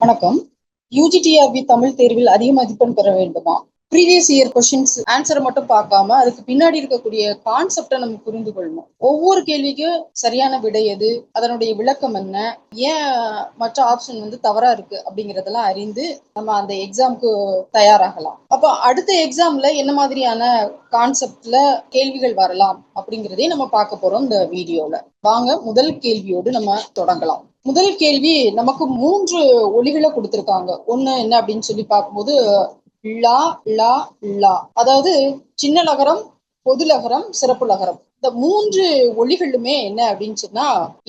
வணக்கம். யூஜிடிஆர்பி தமிழ் தேர்வில் அதிக மதிப்பெண் பெற வேண்டுமா? ப்ரீவியஸ் இயர் கொஸ்டின்ஸ் ஆன்சரை மட்டும் பார்க்காம அதுக்கு பின்னாடி இருக்கக்கூடிய கான்செப்டை நம்ம புரிந்து கொள்ளணும். ஒவ்வொரு கேள்விக்கும் சரியான விடை எது, அதனுடைய விளக்கம் என்ன, ஏன் மற்ற ஆப்ஷன் தவறா இருக்கு அப்படிங்கறதெல்லாம் அறிந்து நம்ம அந்த எக்ஸாமுக்கு தயாராகலாம். அப்போ அடுத்த எக்ஸாம்ல என்ன மாதிரியான கான்செப்ட்ல கேள்விகள் வரலாம் அப்படிங்கிறதையும் நம்ம பார்க்க போறோம் இந்த வீடியோல. வாங்க முதல் கேள்வியோடு நம்ம தொடங்கலாம். முதல் கேள்வி, நமக்கு 3 ஒலிகளை கொடுத்திருக்காங்க. ஒண்ணு என்ன அப்படின்னு சொல்லி பார்க்கும்போது லா லா லா, அதாவது சின்ன லகரம், பொது லகரம், சிறப்பு லகரம். இந்த 3 ஒலிகளுமே என்ன அப்படின்னு சொன்னா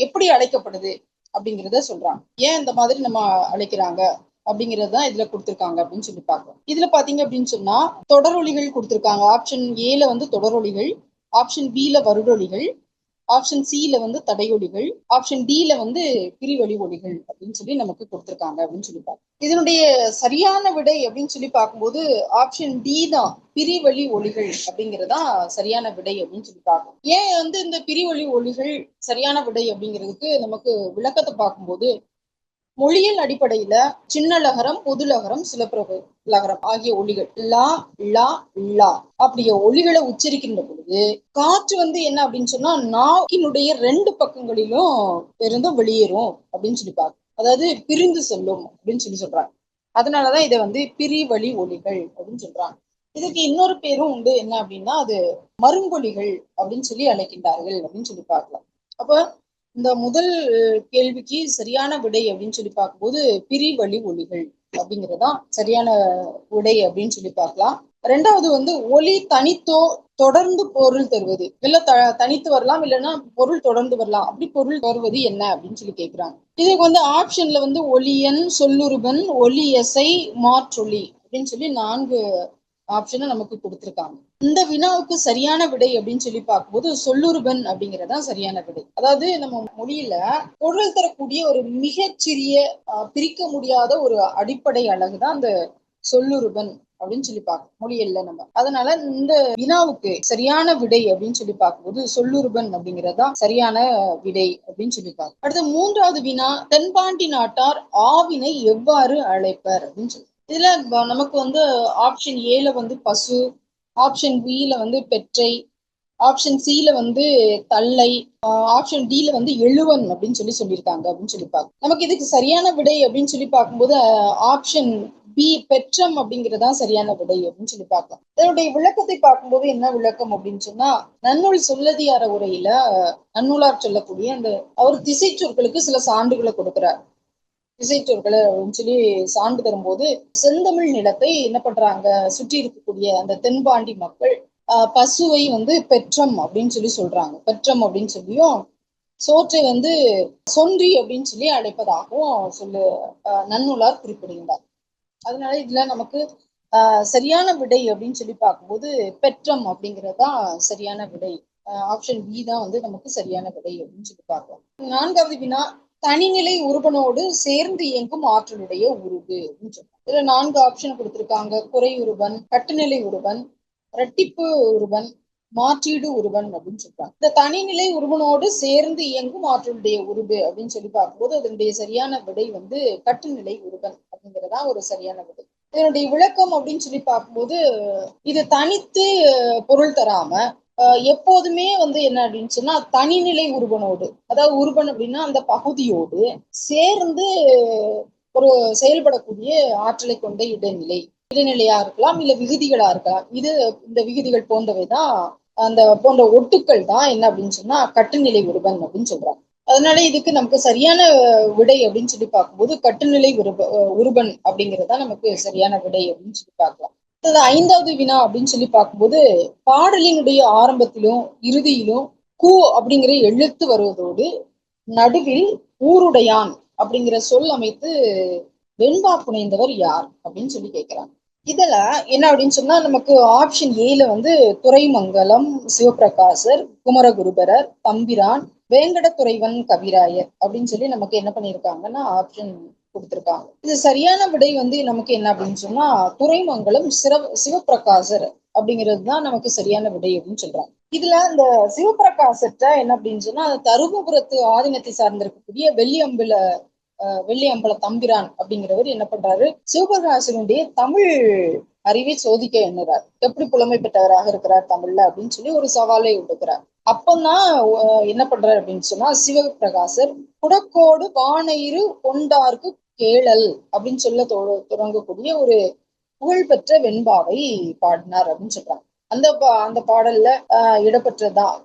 எப்படி அழைக்கப்படுது அப்படிங்கிறத சொல்றாங்க. ஏன் இந்த மாதிரி நம்ம அழைக்கிறாங்க அப்படிங்கறதுதான் இதுல கொடுத்திருக்காங்க அப்படின்னு சொல்லி பார்க்கலாம். இதுல பாத்தீங்க அப்படின்னு சொன்னா தொடரொலிகள் கொடுத்திருக்காங்க. ஆப்ஷன் ஏல தொடரொலிகள், ஆப்ஷன் பில வருடொலிகள், ஆப்ஷன் சில தடையொலிகள், ஆப்ஷன் டில பிரிவழி ஒலிகள் அப்படின்னு சொல்லி நமக்கு கொடுத்திருக்காங்க அப்படின்னு சொல்லி பார்க்கணும். இதனுடைய சரியான விடை அப்படின்னு சொல்லி பார்க்கும்போது ஆப்ஷன் டி தான், பிரிவழி ஒலிகள் அப்படிங்கறதா சரியான விடை அப்படின்னு சொல்லி பார்க்கணும். ஏன் இந்த பிரிவழி ஒலிகள் சரியான விடை அப்படிங்கிறதுக்கு நமக்கு விளக்கத்தை பார்க்கும்போது, மொழியியல் அடிப்படையில சின்ன லகரம், பொது லகரம், சிறப்பு லகரம் ஆகிய ஒலிகள் லா லா லா அப்படிய ஒலிகளை உச்சரிக்கின்ற பொழுது காற்று என்ன அப்படின்னு சொன்னா நாக்கினுடைய 2 பக்கங்களிலும் இருந்தும் வெளியேறும் அப்படின்னு சொல்லி பார்க்க, அதாவது பிரிந்து செல்லும் அப்படின்னு சொல்லி சொல்றாங்க. அதனாலதான் இதை பிரிவழி ஒலிகள் அப்படின்னு சொல்றாங்க. இதுக்கு இன்னொரு பேரும் உண்டு, என்ன அப்படின்னா அது மருங்கொலிகள் அப்படின்னு சொல்லி அழைக்கின்றார்கள் அப்படின்னு சொல்லி பார்க்கலாம். அப்ப இந்த முதல் கேள்விக்கு சரியான விடை அப்படின்னு சொல்லி பார்க்கும்போது பிரிவழி ஒலிகள் அப்படிங்கறதுதான் சரியான விடை அப்படின்னு சொல்லி பார்க்கலாம். ரெண்டாவது ஒலி தனித்தோ தொடர்ந்து பொருள் தருவது, இல்ல தனித்து வரலாம், இல்லைன்னா பொருள் தொடர்ந்து வரலாம். அப்படி பொருள் வருவது என்ன அப்படின்னு சொல்லி கேட்கிறாங்க. இதுக்கு ஆப்ஷன்ல ஒலியன், சொல்லுருபன், ஒலி எசை, மாற்றொலி அப்படின்னு சொல்லி 4 ஆப்ஷனை நமக்கு கொடுத்திருக்காங்க. இந்த வினாவுக்கு சரியான விடை அப்படின்னு சொல்லி பார்க்கும்போது சொல்லுருபன் அப்படிங்கறதா சரியான விடை. அதாவது நம்ம மொழியில பொருள் தரக்கூடிய ஒரு மிகச்சிறிய பிரிக்க முடியாத ஒரு அடிப்படை அழகுதான் அந்த சொல்லுருபன் அப்படின்னு சொல்லி பார்க்கணும் மொழியில நம்ம. அதனால இந்த வினாவுக்கு சரியான விடை அப்படின்னு சொல்லி பார்க்கும்போது சொல்லுருபன் அப்படிங்கறதா சரியான விடை அப்படின்னு சொல்லி பார்க்கணும். அடுத்த 3வது வினா, தென்பாண்டி நாட்டார் ஆவினை எவ்வாறு அழைப்பர் அப்படின்னு சொல்லி. இதுல நமக்கு ஆப்ஷன் ஏல பசு, ஆப்ஷன் பில பெற்றை, ஆப்ஷன் சில தல்லை, ஆப்ஷன் டில எழுவன் அப்படின்னு சொல்லியிருக்காங்க அப்படின்னு சொல்லி பார்க்கணும். நமக்கு இதுக்கு சரியான விடை அப்படின்னு சொல்லி பார்க்கும்போது ஆப்ஷன் பி பெற்றம் அப்படிங்கறதா சரியான விடை அப்படின்னு சொல்லி பார்க்கலாம். இதனுடைய விளக்கத்தை பார்க்கும்போது என்ன விளக்கம் அப்படின்னு சொன்னா, நன்னூல் சொல்லதிகார உரையில நன்னூலார் சொல்லக்கூடிய அந்த அவர் திசை சொற்களுக்கு சில சான்றுகளை கொடுக்கிறார். திசைச்சொற்களை அப்படின்னு சொல்லி சான்று தரும்போது செந்தமிழ் நிலத்தை என்ன பண்றாங்க, சுற்றி இருக்கக்கூடிய அந்த தென்பாண்டி மக்கள் பசுவை பெற்றம் அப்படின்னு சொல்லி சொல்றாங்க. பெற்றம் அப்படின்னு சொல்லியும் சோற்றை சொன்றி அப்படின்னு சொல்லி அழைப்பதாகவும் நன்னூலார் குறிப்பிடுகின்றார். அதனால இதுல நமக்கு சரியான விடை அப்படின்னு சொல்லி பார்க்கும்போது பெற்றம் அப்படிங்கறதுதான் சரியான விடை. ஆப்ஷன் பி தான் நமக்கு சரியான விடை அப்படின்னு சொல்லி பார்க்கலாம். 4வது வினா, தனிநிலை உருபனோடு சேர்ந்து இயங்கும் ஆற்றலுடைய உருபு அப்படின்னு சொல்றாங்க. இதுல 4 ஆப்ஷன் கொடுத்திருக்காங்க. குறை உருபன், கட்டுநிலை உருபன், இரட்டிப்பு உருபன், மாற்றீடு உருபன் அப்படின்னு சொல்றாங்க. இந்த தனிநிலை உருபனோடு சேர்ந்து இயங்கும் ஆற்றலுடைய உருபு அப்படின்னு சொல்லி பார்க்கும்போது அதனுடைய சரியான விடை கட்டுநிலை உருபன் அப்படிங்கறதா ஒரு சரியான விடை. இதனுடைய விளக்கம் அப்படின்னு சொல்லி பார்க்கும்போது இது தனித்து பொருள் தராம எப்போதுமே என்ன அப்படின்னு சொன்னா தனிநிலை உருபனோடு, அதாவது உருபன் அப்படின்னா அந்த பகுதியோடு சேர்ந்து ஒரு செயல்படக்கூடிய ஆற்றலை கொண்ட இடைநிலை, இடைநிலையா இருக்கலாம், இல்ல விகுதிகளா இருக்கலாம். இந்த விகுதிகள் போன்றவைதான், அந்த போன்ற ஒட்டுக்கள் தான் என்ன அப்படின்னு சொன்னா கட்டுநிலை உருபன் அப்படின்னு சொல்றாங்க. அதனால இதுக்கு நமக்கு சரியான விடை அப்படின்னு சொல்லி பார்க்கும்போது கட்டுநிலை உருபன் அப்படிங்கறதா நமக்கு சரியான விடை அப்படின்னு சொல்லி பார்க்கலாம். 5வது வினா அப்படின்னு சொல்லி பார்க்கும்போது பாடலினுடைய ஆரம்பத்திலும் இறுதியிலும் கு அப்படிங்கிற எழுத்து வருவதோடு நடுவில் ஊருடையான் அப்படிங்கிற சொல் அமைத்து வெண்பா புனைந்தவர் யார் அப்படின்னு சொல்லி கேட்கிறாங்க. இதுல என்ன அப்படின்னு சொன்னா நமக்கு ஆப்ஷன் ஏல துரைமங்கலம் சிவபிரகாசர், குமரகுருபரர், தம்பிரான், வேங்கடத்துறைவன் கவிராயர் அப்படின்னு சொல்லி நமக்கு என்ன பண்ணிருக்காங்கன்னா ஆப்ஷன் கொடுத்திருக்காங்க. இது சரியான விடை நமக்கு என்ன அப்படின்னு சொன்னா துரைமங்கலம் சிவபிரகாசர் அப்படிங்கிறதுதான் நமக்கு சரியான விடை அப்படின்னு சொல்றாங்க. இதுல இந்த சிவபிரகாசத்தை என்ன அப்படின்னு சொன்னா தருமபுரத்து ஆதீனத்தை சார்ந்திருக்கக்கூடிய வெள்ளியம்புல வெள்ளி அம்பல தம்பிரான் அப்படிங்கிறவர் என்ன பண்றாரு, சிவபிரகாசனுடைய தமிழ் அறிவை சோதிக்க எண்ணுறார். எப்படி புலமை பெற்றவராக இருக்கிறார் தமிழ்ல அப்படின்னு சொல்லி ஒரு சவாலை விடுக்கிறார். அப்பதான் என்ன பண்றாரு அப்படின்னு சொன்னா, சிவபிரகாசர் குடக்கோடு பானையிரு கொண்டார்க்கு கேளல் அப்படின்னு சொல்ல தொடங்கக்கூடிய ஒரு புகழ்பெற்ற வெண்பாவை பாடினார் அப்படின்னு சொல்றாங்க. அந்த பாடல்ல இடம்பெற்றதுதான்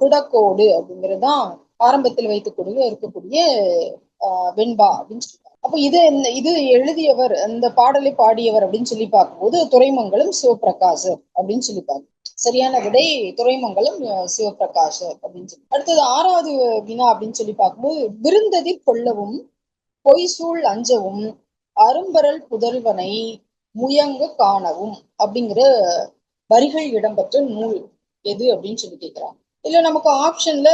குடக்கோடு அப்படிங்கிறதுதான் ஆரம்பத்தில் வைத்துக்கூடிய இருக்கக்கூடிய வெண்பா அப்படின்னு சொல்றாங்க. அப்ப இது எழுதியவர், அந்த பாடலை பாடியவர் அப்படின்னு சொல்லி பார்க்கும்போது துரைமங்கலம் சிவபிரகாசர் அப்படின்னு சொல்லி பார்க்கணும். சரியான விடை துரைமங்கலம் சிவபிரகாசர் அப்படின்னு சொல்லி. அடுத்தது 6வது வினா அப்படின்னு சொல்லி பார்க்கும்போது, விருந்ததிர் கொள்ளவும் பொய்சூழ் அஞ்சவும் அரும்பரல் புதல்வனை முயங்க காணவும் அப்படிங்கிற வரிகள் இடம்பெற்ற நூல் எது அப்படின்னு சொல்லி கேட்கிறாங்க. இல்ல நமக்கு ஆப்ஷன்ல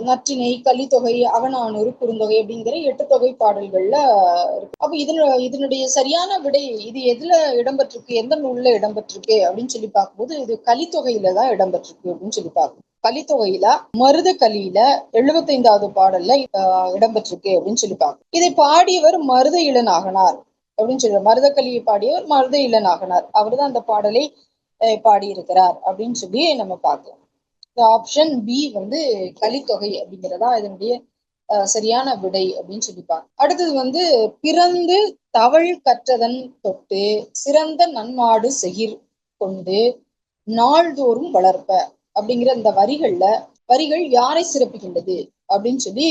நற்றிணை, கலித்தொகை, அகநானூறு, குறுந்தொகை அப்படிங்கிற 8 தொகை பாடல்கள்ல இருக்கு. அப்ப இதனுடைய சரியான விடை இது எதுல இடம்பெற்றிருக்கு, எந்த நூல்ல இடம்பெற்றிருக்கு அப்படின்னு சொல்லி பார்க்கும்போது இது கலித்தொகையில தான் இடம்பெற்றிருக்கு அப்படின்னு சொல்லி பார்க்கணும். கலித்தொகையில மருத கலியில 75வது பாடல்ல இடம்பெற்றிருக்கு அப்படின்னு சொல்லி பார்க்கணும். இதை பாடியவர் மருத இளநாகனார் அப்படின்னு சொல்ற. மருத கலியை பாடியவர் மருத இளநாகனார், அவர் தான் அந்த பாடலை பாடியிருக்கிறார் அப்படின்னு சொல்லி நம்ம பார்க்கலாம். ஆப்ஷன் பி கலித்தொகை அப்படிங்கிறதா இதனுடைய சரியான விடை அப்படின்னு சொல்லிப்பாங்க. அடுத்தது பிறந்து தவழ் கற்றதன் தொட்டு சிறந்த நன்மாடு செகிர் கொண்டு நாள்தோறும் வளர்ப்ப அப்படிங்கிற இந்த வரிகள் யாரை சிறப்புகின்றது அப்படின்னு சொல்லி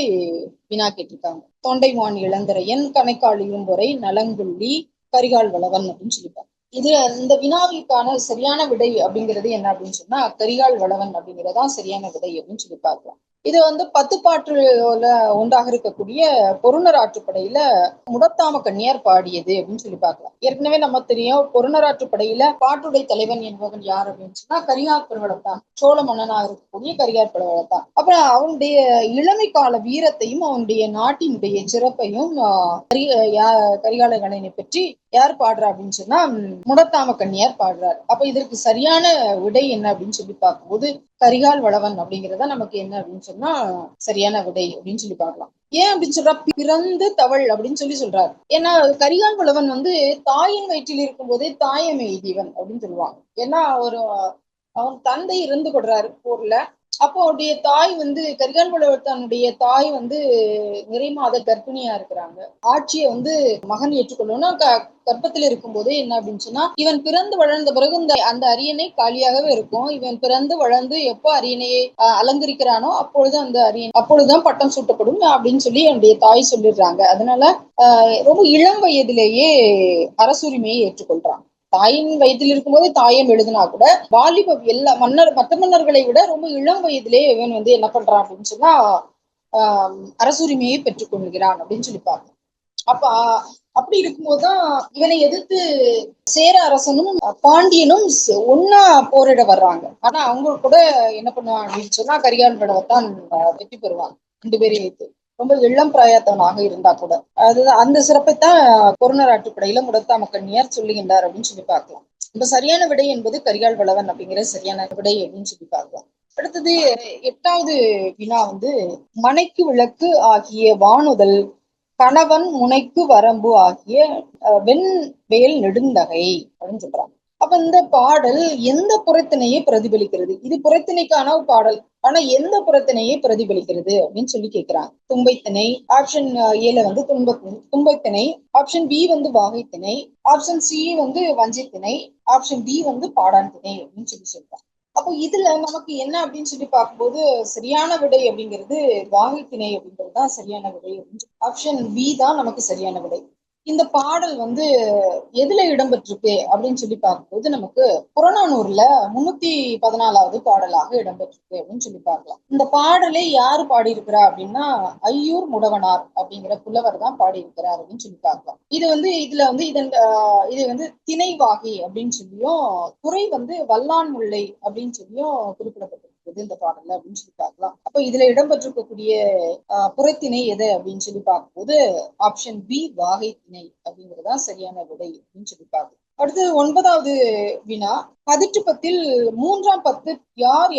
வினா கேட்டிருக்காங்க. தொண்டைமான் இளந்திரையன், கணைக்கால் இரும்பொறை, நலங்குள்ளி, கரிகால் வளவன் அப்படின்னு சொல்லிப்பாங்க. இது இந்த வினாவிற்கான சரியான விடை அப்படிங்கிறது என்ன அப்படின்னு சொன்னா கரிகால் வளவன் அப்படிங்கிறதான் சரியான விடை அப்படின்னு சொல்லி பார்க்கலாம். இது 10 பாட்டுல ஒன்றாக இருக்கக்கூடிய பொருணர் ஆற்றுப்படையில முடத்தாம கண்ணியார் பாடியது அப்படின்னு சொல்லி பார்க்கலாம். ஏற்கனவே நம்ம தெரியும், பொருணர் ஆற்றுப்படையில பாட்டுடை தலைவன் என்பவன் யார் அப்படின்னு சொன்னா கரிகால் படவளத்தான், சோழ மன்னனாக இருக்கக்கூடிய கரிகால் படவளத்தான். அப்புறம் அவனுடைய இளமை கால வீரத்தையும் அவனுடைய நாட்டினுடைய சிறப்பையும் கரிகால கணனை பற்றி யார் பாடுறா அப்படின்னு சொன்னா முடத்தாம கண்ணியார் பாடுறார். அப்ப இதற்கு சரியான விடை என்ன அப்படின்னு சொல்லி பார்க்கும்போது கரிகால் வளவன் அப்படிங்கிறத நமக்கு என்ன அப்படின்னு சொன்னா சரியான விடை அப்படின்னு சொல்லி பார்க்கலாம். ஏன் அப்படின்னு சொல்றா, பிறந்து தவள் அப்படின்னு சொல்றாரு. ஏன்னா கரிகால் வளவன் தாயின் வயிற்றில் இருக்கும் போதே தாயம் எய்தியவன் அப்படின்னு சொல்லுவாங்க. ஏன்னா அவன் தந்தை இறந்து கொடுறாரு போர்ல. அப்போ அவருடைய தாய் கரிகால் வளவனுடைய தாய் நிறை மாத கர்ப்பிணியா இருக்கிறாங்க. ஆட்சியை மகன் ஏற்றுக்கொள்ளணும். கர்ப்பத்தில் இருக்கும் போதே என்ன அப்படின்னு சொன்னா, இவன் பிறந்து வளர்ந்த பிறகு அந்த அரியணை காலியாகவே இருக்கும். இவன் பிறந்து வளர்ந்து எப்போ அரியணையை அலங்கரிக்கிறானோ அப்பொழுதுதான் பட்டம் சூட்டப்படும் அப்படின்னு சொல்லி என்னுடைய தாய் சொல்லிடுறாங்க. அதனால ரொம்ப இளம் வயதிலேயே அரசுரிமையை ஏற்றுக்கொள்றான். தாயின் வயதில் இருக்கும்போதே தாயம் எழுதினா கூட வாலிப மற்ற மன்னர்களை விட ரொம்ப இளம் வயதிலே இவன் என்ன பண்றான் அப்படின்னு சொன்னா அரசுரிமையை பெற்றுக் கொள்கிறான் அப்படின்னு சொல்லி பார்க்கணும். அப்ப அப்படி இருக்கும்போதுதான் இவனை எதிர்த்து சேர அரசனும் பாண்டியனும் ஒன்னா போரிட வர்றாங்க. ஆனா அவங்க கூட என்ன பண்ணுவாங்க அப்படின்னு சொன்னா கரிகால் படவத்தான் வெற்றி பெறுவாங்க 2 பேரையும் வைத்து. ரொம்ப இளம் பிராயத்தவனாக இருந்தா கூட அந்த சிறப்பைத்தான் பொருணர் ஆற்றுப்படையில முடத்தாம கண்ணியார் சொல்லுகின்றார் அப்படின்னு சொல்லி பார்க்கலாம். இப்ப சரியான விடை என்பது கரிகால் வளவன் அப்படிங்கிற சரியான விடை அப்படின்னு சொல்லி பார்க்கலாம். அடுத்தது 8வது வினா மனைக்கு விளக்கு ஆகிய வானுதல் கணவன் முனைக்கு வரம்பு ஆகிய வெண்வேல் நெடுந்தகை அப்படின்னு சொல்றாங்க. அப்ப இந்த பாடல் எந்த புறத்தினையை பிரதிபலிக்கிறது? இது புறத்திணைக்கான பாடல், ஆனா எந்த புறத்தினையை பிரதிபலிக்கிறது அப்படின்னு சொல்லி கேட்கிறாங்க. தும்பைத்திணை. ஆப்ஷன் ஏல தும்பைத்திணை. ஆப்ஷன் பி வாகைத்திணை. ஆப்ஷன் சி வஞ்சித்திணை. ஆப்ஷன் டி பாடான் திணை அப்படின்னு சொல்லி சொல்றாங்க. அப்போ இதுல நமக்கு என்ன அப்படின்னு சொல்லி பார்க்கும்போது சரியான விடை அப்படிங்கிறது வாகைத்திணை அப்படிங்கிறது தான் சரியான விடை. ஆப்ஷன் பி தான் நமக்கு சரியான விடை. இந்த பாடல் எதுல இடம்பெற்றிருக்கு அப்படின்னு சொல்லி பார்க்கும்போது நமக்கு புறநானூறுல 314வது பாடலாக இடம்பெற்றிருக்கு அப்படின்னு சொல்லி பார்க்கலாம். இந்த பாடலை யாரு பாடியிருக்கிறா அப்படின்னா ஐயூர் முடவனார் அப்படிங்கிற புலவர் தான் பாடியிருக்கிறார் அப்படின்னு சொல்லி பார்க்கலாம். இது திணை வாகை அப்படின்னு சொல்லியும் துறை வல்லான் முல்லை அப்படின்னு சொல்லியும் குறிப்பிடப்பட்டிருக்கு இந்த பாடல்ல அப்படின்னு சொல்லி பார்க்கலாம். அப்ப இதுல இடம்பெற்றிருக்கக்கூடிய புறத்திணை எது அப்படின்னு சொல்லி பார்க்கும்போது ஆப்ஷன் பி வாகை திணை அப்படிங்கிறதா சரியான விடை அப்படின்னு சொல்லி பார்க்கலாம். அடுத்து 9வது வினா, பதிற்று பத்தில் 3ஆம் பத்து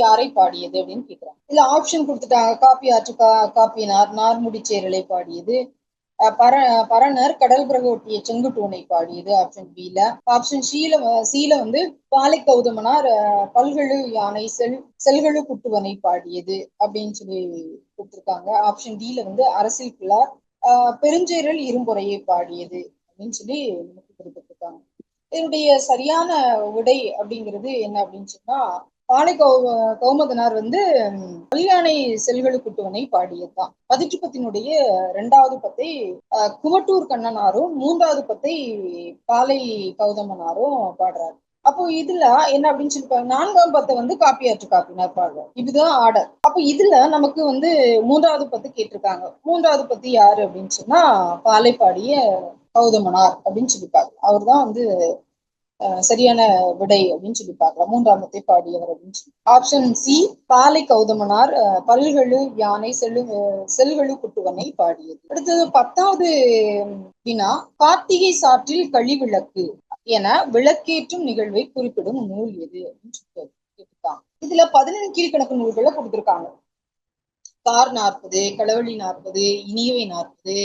யாரை பாடியது அப்படின்னு கேட்கிறாங்க. இல்ல ஆப்ஷன் கொடுத்துட்டாங்க. காப்பி ஆற்று காப்பியனார், நார்முடி சேரலை பாடியது, பரணர் கடல் பிறகு ஒட்டிய செங்குட்டுவனை பாடியது ஆப்ஷன் பில. ஆப்ஷன் சீல வந்து பாலை கௌதமனார் பல்கழு யானை செல்கழு குட்டுவனை பாடியது அப்படின்னு சொல்லி கொடுத்திருக்காங்க. ஆப்ஷன் டில வந்து அரசியல் பிள்ளார் பெருஞ்சேரல் இரும்புறையை பாடியது அப்படின்னு சொல்லி நமக்கு குறிப்பிட்டிருக்காங்க. இதனுடைய சரியான விடை அப்படிங்கிறது என்ன அப்படின்னு சொன்னா, பாலை கௌமதனார் வந்து கல்யாணை செல்களு குட்டுவனை பாடியதுதான். பதிற்றுப்பத்தினுடைய 2வது பத்தை குமட்டூர் கண்ணனாரும் 3வது பத்தை பாலை கௌதமனாரும் பாடுறாரு. அப்போ இதுல என்ன அப்படின்னு சொல்லிப்பாங்க, 4ஆம் பத்தை வந்து காப்பினார் பாடுறாரு. இதுதான் ஆர்டர். அப்போ இதுல நமக்கு வந்து 3வது பத்து கேட்டிருக்காங்க. 3வது பத்து யாரு அப்படின்னு சொன்னா பாலை பாடிய கௌதமனார் அப்படின்னு சொல்லிப்பாங்க. அவர் தான் வந்து சரியான விடை அப்படின்னு சொல்லி பார்க்கலாம். 3ஆம் பத்தை பாடியவர் அப்படின்னு சொல்லி. ஆப்ஷன் சி பாலை கௌதமனார் பல்கழு யானை செல்கழு குட்டுவனை பாடியது. அடுத்தது 10வது வினா, கார்த்திகை சாற்றில் கழிவிளக்கு என விளக்கேற்றும் நிகழ்வை குறிப்பிடும் நூல் எது அப்படின்னு கேட்டுருக்காங்க. இதுல 17 கீழ்கணக்கு நூல்களை கொடுத்திருக்காங்க. கார் 40, களவழி 40, இனியவை 40,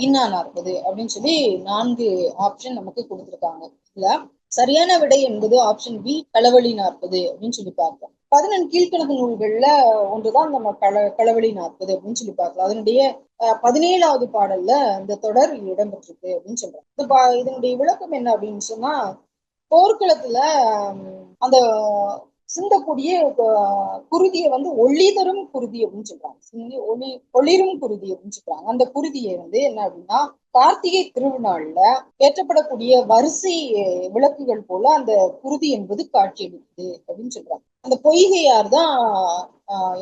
இன்னா 40 அப்படின்னு சொல்லி 4 ஆப்ஷன் நமக்கு கொடுத்திருக்காங்க. இதுல சரியான விடை என்பது ஆப்ஷன் பி களவழி 40 அப்படின்னு சொல்லி பார்க்கலாம். 17 கீழ்கணக்கு நூல்கள்ல ஒன்றுதான் நம்ம களவழி 40 அப்படின்னு சொல்லி பார்க்கலாம். அதனுடைய 17வது பாடல்ல இந்த தொடர் இடம்பெற்றிருக்கு அப்படின்னு சொல்றாங்க. இதனுடைய விளக்கம் என்ன அப்படின்னு சொன்னா, போர்க்களத்துல அந்த சிந்தக்கூடிய குருதியை வந்து ஒளி தரும் குருதி அப்படின்னு சொல்றாங்க. ஒளிரும் குருதி அப்படின்னு சொல்றாங்க. அந்த குருதியை வந்து என்ன அப்படின்னா, கார்த்திகை திருநாள்ல ஏற்றப்படக்கூடிய வரிசை விளக்குகள் போல அந்த குருதி என்பது காட்சி அளிக்குது அப்படின்னு சொல்றாங்க. அந்த பொய்கையார் தான்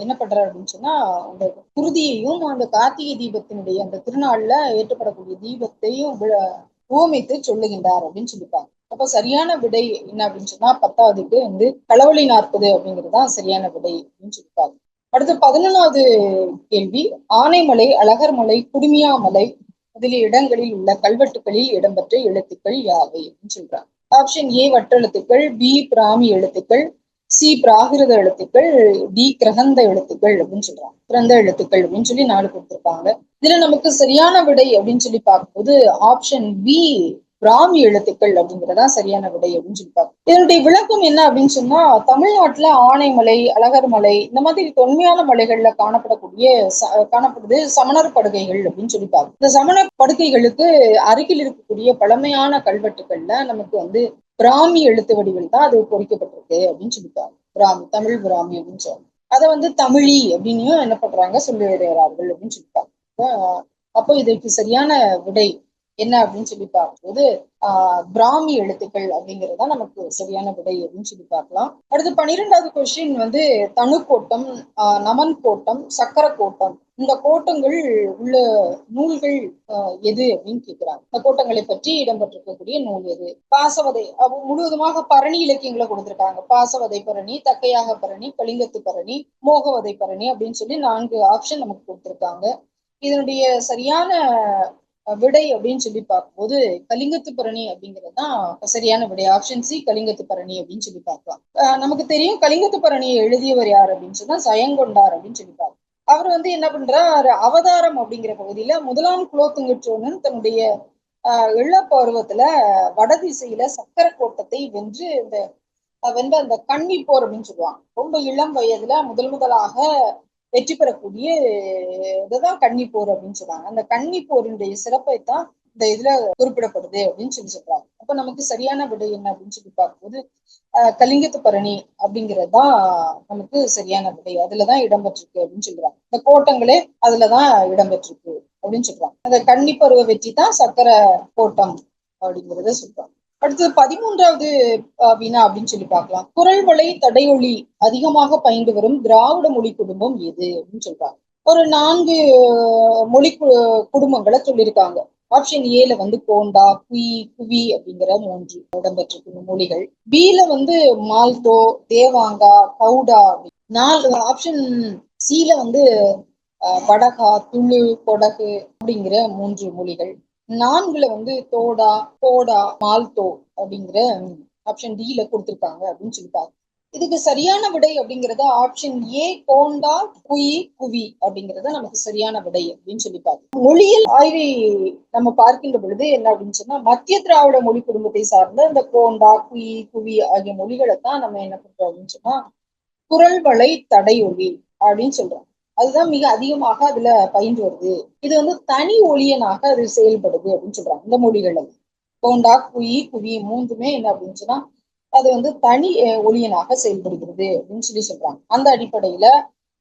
என்ன பண்றாரு அப்படின்னு சொன்னா, அந்த குருதியையும் அந்த கார்த்திகை தீபத்தினுடைய அந்த திருநாள்ல ஏற்றப்படக்கூடிய தீபத்தையும் உவமைத்து சொல்லுகின்றார் அப்படின்னு சொல்லிப்பாங்க. அப்ப சரியான விடை என்ன அப்படின்னு சொன்னா 10வதுக்கு வந்து களவழி 40 அப்படிங்கிறதுதான் சரியான விடை அப்படின்னு சொல்லிப்பாங்க. அடுத்து 11வது கேள்வி, ஆனைமலை, அழகர்மலை, குடுமியாமலை முதலிய இடங்களில் உள்ள கல்வெட்டுகளில் இடம்பெற்ற எழுத்துக்கள் யாவை அப்படின்னு சொல்றாங்க. ஆப்ஷன் ஏ வட்டெழுத்துக்கள், பி பிராமி எழுத்துக்கள், சி பிராகிருத எழுத்துக்கள், டி கிரகந்த எழுத்துக்கள் அப்படின்னு சொல்றாங்க. கிரந்த எழுத்துக்கள் அப்படின்னு சொல்லி 4 கொடுத்திருக்காங்க. இதுல நமக்கு சரியான விடை அப்படின்னு சொல்லி பார்க்கும்போது ஆப்ஷன் பி பிராமி எழுத்துக்கள் அப்படிங்கிறதா சரியான விடை அப்படின்னு சொல்லிப்பாங்க. இதனுடைய விளக்கம் என்ன அப்படின்னு சொன்னா, தமிழ்நாட்டுல ஆனைமலை, அழகர்மலை இந்த மாதிரி தொன்மையான மலைகள்ல காணப்படுது சமணர் படுகைகள் அப்படின்னு சொல்லிப்பாங்க. இந்த சமண படுகைகளுக்கு அருகில் இருக்கக்கூடிய பழமையான கல்வெட்டுகள்ல நமக்கு வந்து பிராமி எழுத்து வடிவில் தான் அது பொறிக்கப்பட்டிருக்கு அப்படின்னு சொல்லிப்பாங்க. பிராமி, தமிழ் பிராமி அப்படின்னு சொல்லுவாங்க. அதை வந்து தமிழி அப்படின்னு என்ன பண்றாங்க சொல்லி வருகிறார்கள் அப்படின்னு சொல்லிப்பாங்க. அப்போ இதற்கு சரியான விடை என்ன அப்படின்னு சொல்லி பார்க்கும்போது பிராமி எழுத்துக்கள் அப்படிங்கிறதா நமக்கு சரியான விடை அப்படின்னு சொல்லி பார்க்கலாம். அடுத்து 12வது கொஸ்டின் வந்து தனுக்கோட்டம், நமன் கோட்டம், சக்கர கோட்டம், இந்த கோட்டங்கள் உள்ள நூல்கள் எது அப்படின்னு கேட்கிறாங்க. இந்த கோட்டங்களை பற்றி இடம்பெற்றிருக்கக்கூடிய நூல் எது? பாசவதை முழுவதுமாக பரணி இலக்கியங்களை கொடுத்திருக்காங்க. பாசவதை பரணி, தக்கையாக பரணி, கலிங்கத்து பரணி, மோகவதை பரணி அப்படின்னு சொல்லி 4 ஆப்ஷன் நமக்கு கொடுத்திருக்காங்க. இதனுடைய சரியான விடை அப்படின்னு சொல்லி பார்க்கும்போது கலிங்கத்து பரணி அப்படிங்கிறது தான் சரியான விடை. ஆப்ஷன் சி கலிங்கத்து பரணி அப்படின்னு சொல்லி பார்க்கலாம். நமக்கு தெரியும் கலிங்கத்து பரணியை எழுதியவர் யார் அப்படின்னு சொன்னா ஜயங்கொண்டார் அப்படின்னு சொல்லி பார்க்கலாம். அவர் வந்து என்ன பண்றார், அவதாரம் அப்படிங்கிற பகுதியில 1ஆம் குலோத்துங்க சோழன் தன்னுடைய இள பருவத்துல வடதிசையில சக்கர கோட்டத்தை வென்ற அந்த கன்னி போர் அப்படின்னு சொல்லுவாங்க. ரொம்ப இளம் வயதுல முதலாக வெற்றி பெறக்கூடிய இதுதான் கன்னி போர் அப்படின்னு சொல்றாங்க. அந்த கன்னி போரினுடைய சிறப்பை தான் இந்த இதுல குறிப்பிடப்படுது அப்படின்னு சொல்றாங்க. அப்ப நமக்கு சரியான விடை என்ன அப்படின்னு சொல்லி பார்க்கும்போது கலிங்கத்து பரணி அப்படிங்கிறதுதான் நமக்கு சரியான விடை. அதுலதான் இடம்பெற்றிருக்கு அப்படின்னு சொல்றாங்க. இந்த கோட்டங்களே அதுலதான் இடம்பெற்றிருக்கு அப்படின்னு சொல்றாங்க. அந்த கன்னி பருவ வெற்றி தான் சக்கர கோட்டம் அப்படிங்கிறத சொல்றாங்க. அடுத்தது 13வது வினா அப்படின்னு சொல்லி பார்க்கலாம். குரல் வளை தடையொலி அதிகமாக பயின்று வரும் திராவிட மொழி குடும்பம் எது அப்படின்னு சொல்றாங்க. ஒரு 4 மொழி குடும்பங்களை சொல்லியிருக்காங்க. ஆப்ஷன் ஏல வந்து கோண்டா, குவி அப்படிங்கிற 3 இடம்பெற்றிருக்கும் மொழிகள். பில வந்து மால்தோ, தேவாங்கா, கவுடா. 4 ஆப்ஷன் சில வந்து வடகா, துளு, கொடகு அப்படிங்கிற 3 மொழிகள். 4ல வந்து தோடா, கோடா, மால்தோ அப்படிங்கிற ஆப்ஷன் டில கொடுத்திருக்காங்க அப்படின்னு சொல்லிப்பாங்க. இதுக்கு சரியான விடை அப்படிங்கறது ஆப்ஷன் ஏ, கோண்டா குயி குவி அப்படிங்கறது நமக்கு சரியான விடை அப்படின்னு சொல்லி பார்க்கணும். மொழியியல் ஆய்வை நம்ம பார்க்கின்ற பொழுது என்ன அப்படின்னு சொன்னா, மத்திய திராவிட மொழி குடும்பத்தை சார்ந்த இந்த கோண்டா குயி குவி ஆகிய மொழிகளை தான் நம்ம என்ன பண்றோம் அப்படின்னு சொன்னா குரல் வளை தடையொலி அப்படின்னு சொல்றோம். அதுதான் மிக அதிகமாக அதுல பயின்று வருது. இது வந்து தனி ஒலியனாக அது செயல்படுது அப்படின்னு சொல்றாங்க இந்த மொழிகள். கோண்டா குயி குவி மூன்றுமே என்ன அப்படின்னு சொன்னா அது வந்து தனி ஒலியனாக செயல்படுகிறது அப்படின்னு சொல்லி சொல்றாங்க. அந்த அடிப்படையில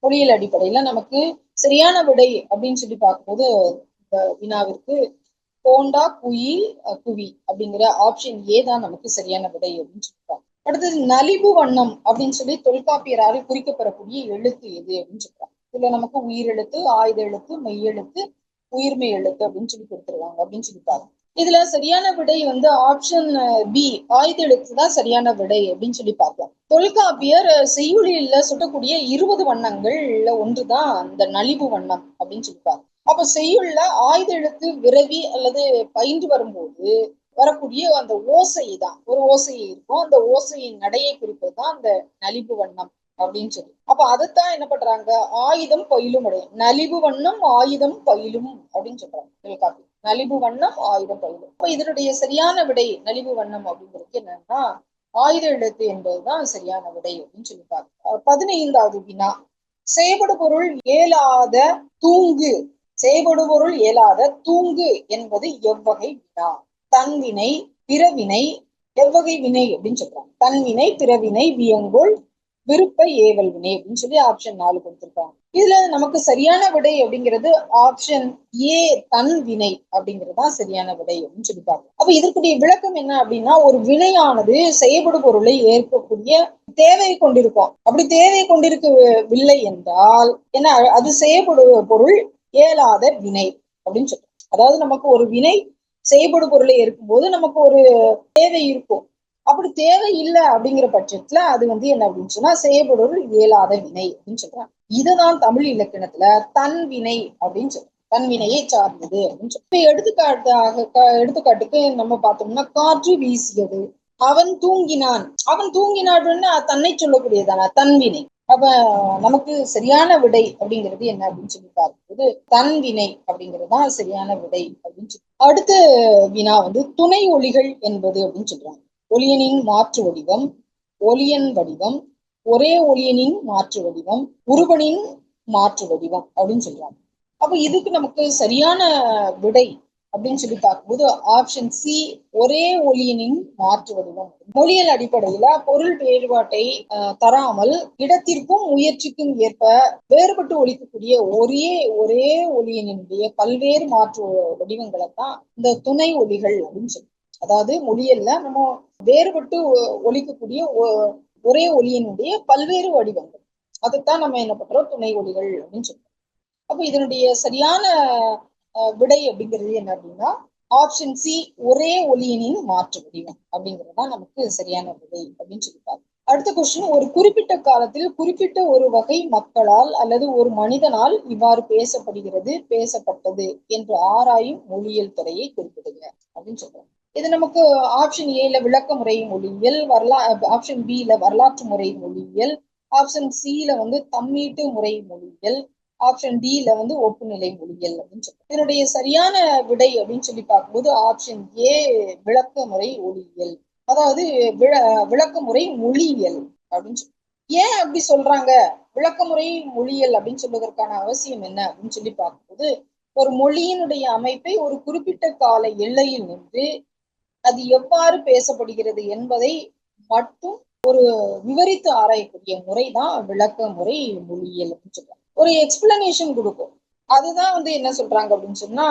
மொழியியல் அடிப்படையில நமக்கு சரியான விடை அப்படின்னு சொல்லி பார்க்கும்போது வினாவிற்கு கோண்டா குயி குவி அப்படிங்கிற ஆப்ஷன் ஏ தான் நமக்கு சரியான விடை அப்படின்னு சொல்றாங்க. அடுத்தது நலிவு வண்ணம் அப்படின்னு சொல்லி தொல்காப்பியரால் குறிக்கப்படக்கூடிய எழுத்து எது அப்படின்னு சொல்றாங்க. இதுல நமக்கு உயிரெழுத்து, ஆயுத எழுத்து, மெய்யெழுத்து, உயிர்மெய் எழுத்து அப்படின்னு சொல்லி கொடுத்துருவாங்க அப்படின்னு சொல்லிப்பாங்க. இதுல சரியான விடை வந்து ஆப்ஷன் பி, ஆயுத எழுத்து தான் சரியான விடை அப்படின்னு சொல்லி பார்க்கலாம். தொல்காப்பியர் செய்யுளில சுட்டக்கூடிய 20 வண்ணங்கள்ல ஒன்றுதான் இந்த நலிவு வண்ணம் அப்படின்னு சொல்லிப்பாங்க. அப்ப செய்யுள்ல ஆயுத எழுத்து விரவி அல்லது பயின்று வரும்போது வரக்கூடிய அந்த ஓசை தான், ஒரு ஓசை இருக்கும். அந்த ஓசையின் நடையை குறிப்பது தான் அந்த நலிவு வண்ணம் அப்படின்னு சொல்லி. அப்ப அதைத்தான் என்ன பண்றாங்க, ஆயுதம் பயிலும் அடையும், நலிவு வண்ணம் ஆயுதம் பயிலும் அப்படின்னு சொல்றாங்க தொல்காப்பியர். நலிவு வண்ணம் ஆயுதம் பயிலும். அப்ப இதனுடைய சரியான விடை நலிவு வண்ணம் அப்படிங்கிறது என்னன்னா ஆயுத எழுத்து என்பதுதான் சரியான விடை அப்படின்னு சொல்லிப்பாங்க. 15வது வினா, செய்படு பொருள் ஏலாத தூங்கு. செய்படு பொருள் ஏலாத தூங்கு என்பது எவ்வகை வினா? தன்வினை, பிறவினை, எவ்வகை வினை அப்படின்னு சொல்றாங்க. தன்வினை, பிறவினை, வியங்கோள், விருப்ப ஏவல் வினை அப்படின்னு சொல்லி ஆப்ஷன் 4 கொடுத்திருக்காங்க. இதுல நமக்கு சரியான விடை அப்படிங்கிறது ஆப்ஷன் ஏ, தன் வினை அப்படிங்கறதுதான் சரியான விடை அப்படின்னு சொல்லி பார்க்கணும். அப்ப இதற்குரிய விளக்கம் என்ன அப்படின்னா, ஒரு வினையானது செய்யப்படும் பொருளை ஏற்கக்கூடிய தேவை கொண்டிருக்கும். அப்படி தேவை கொண்டிருக்கவில்லை என்றால் என்ன, அது செய்யப்படும் பொருள் இயலாத வினை அப்படின்னு சொல்றோம். அதாவது நமக்கு ஒரு வினை செய்யப்படும் பொருளை இருக்கும்போது நமக்கு ஒரு தேவை இருக்கும். அப்படி தேவை இல்லை அப்படிங்கிற பட்சத்துல அது வந்து என்ன அப்படின்னு சொன்னா செய்யப்படுவது இயலாத வினை அப்படின்னு சொல்றாங்க. இதுதான் தமிழ் இலக்கணத்துல தன்வினை அப்படின்னு சொல்றோம். தன்வினையை சார்ந்தது அப்படின்னு சொல்லி. இப்ப எடுத்துக்காட்டுக்கு நம்ம பார்த்தோம்னா, காற்று வீசியது, அவன் தூங்கினான். அவன் தூங்கினான்னு தன்னை சொல்லக்கூடியதான தன்வினை. அப்ப நமக்கு சரியான விடை அப்படிங்கிறது என்ன அப்படின்னு சொல்லி பார்க்கும்போது தன்வினை அப்படிங்கிறது தான் சரியான விடை அப்படின்னு சொல்லி. அடுத்த வினா வந்து துணை ஒலிகள் என்பது அப்படின்னு சொல்றாங்க. ஒலியனின் மாற்று வடிவம், ஒலியன் வடிவம், ஒரே ஒலியனின் மாற்று வடிவம், உருவனின் மாற்று வடிவம் அப்படின்னு சொல்றாங்க. அப்ப இதுக்கு நமக்கு சரியான விடை அப்படின்னு சொல்லி பார்க்கும்போது ஆப்ஷன் சி, ஒரே ஒலியனின் மாற்று வடிவம். மொழியியல் அடிப்படையில பொருள் வேறுபாட்டை தராமல் இடத்திற்கும் முயற்சிக்கும் ஏற்ப வேறுபட்டு ஒலிக்கக்கூடிய ஒரே ஒலியனுடைய பல்வேறு மாற்று வடிவங்களை தான் இந்த துணை ஒலிகள் அப்படின்னு சொல்லி. அதாவது மொழியல்ல நம்ம வேறுபட்டு ஒலிக்கக்கூடிய ஒரே ஒலியினுடைய பல்வேறு வடிவங்கள், அதுதான் நம்ம என்ன பண்றோம் துணை ஒலிகள் அப்படின்னு சொல்றோம். அப்ப இதனுடைய சரியான விடை அப்படிங்கிறது என்ன அப்படின்னா ஆப்ஷன் சி, ஒரே ஒலியனின் மாற்று வடிவம் அப்படிங்கிறதுதான் நமக்கு சரியான விடை அப்படின்னு சொல்லிப்பாங்க. அடுத்த கொஸ்டின், ஒரு குறிப்பிட்ட காலத்தில் குறிப்பிட்ட ஒரு வகை மக்களால் அல்லது ஒரு மனிதனால் இவ்வாறு பேசப்படுகிறது, பேசப்பட்டது என்று ஆராயும் மொழியியல் துறையை குறிப்பிடுங்க அப்படின்னு சொல்றாங்க. இது நமக்கு ஆப்ஷன் ஏல விளக்க முறை மொழியியல், ஆப்ஷன் பில வரலாற்று முறை மொழியியல், ஆப்ஷன் சில வந்து தம்மீட்டு முறை மொழியியல், ஆப்ஷன் டில வந்து ஒப்புநிலை மொழியியல் அப்படின்னு சொல்லி. இதனுடைய சரியான விடை அப்படின்னு சொல்லி பார்க்கும்போது ஆப்ஷன் ஏ, விளக்க முறை ஒளியியல், அதாவது விளக்க முறை மொழியியல் அப்படின்னு சொல்லி. ஏன் அப்படி சொல்றாங்க விளக்க முறை மொழியியல் அப்படின்னு சொல்வதற்கான அவசியம் என்ன அப்படின்னு சொல்லி பார்க்கும்போது, ஒரு மொழியினுடைய அமைப்பை ஒரு குறிப்பிட்ட கால எல்லையில் நின்று அது எவ்வாறு பேசப்படுகிறது என்பதை மட்டும் ஒரு விவரித்து ஆராயக்கூடிய முறைதான் விளக்க முறை மொழியியல் அப்படின்னு சொல்றாங்க. ஒரு எக்ஸ்பிளனேஷன் கொடுக்கும், அதுதான் வந்து என்ன சொல்றாங்க அப்படின்னு சொன்னா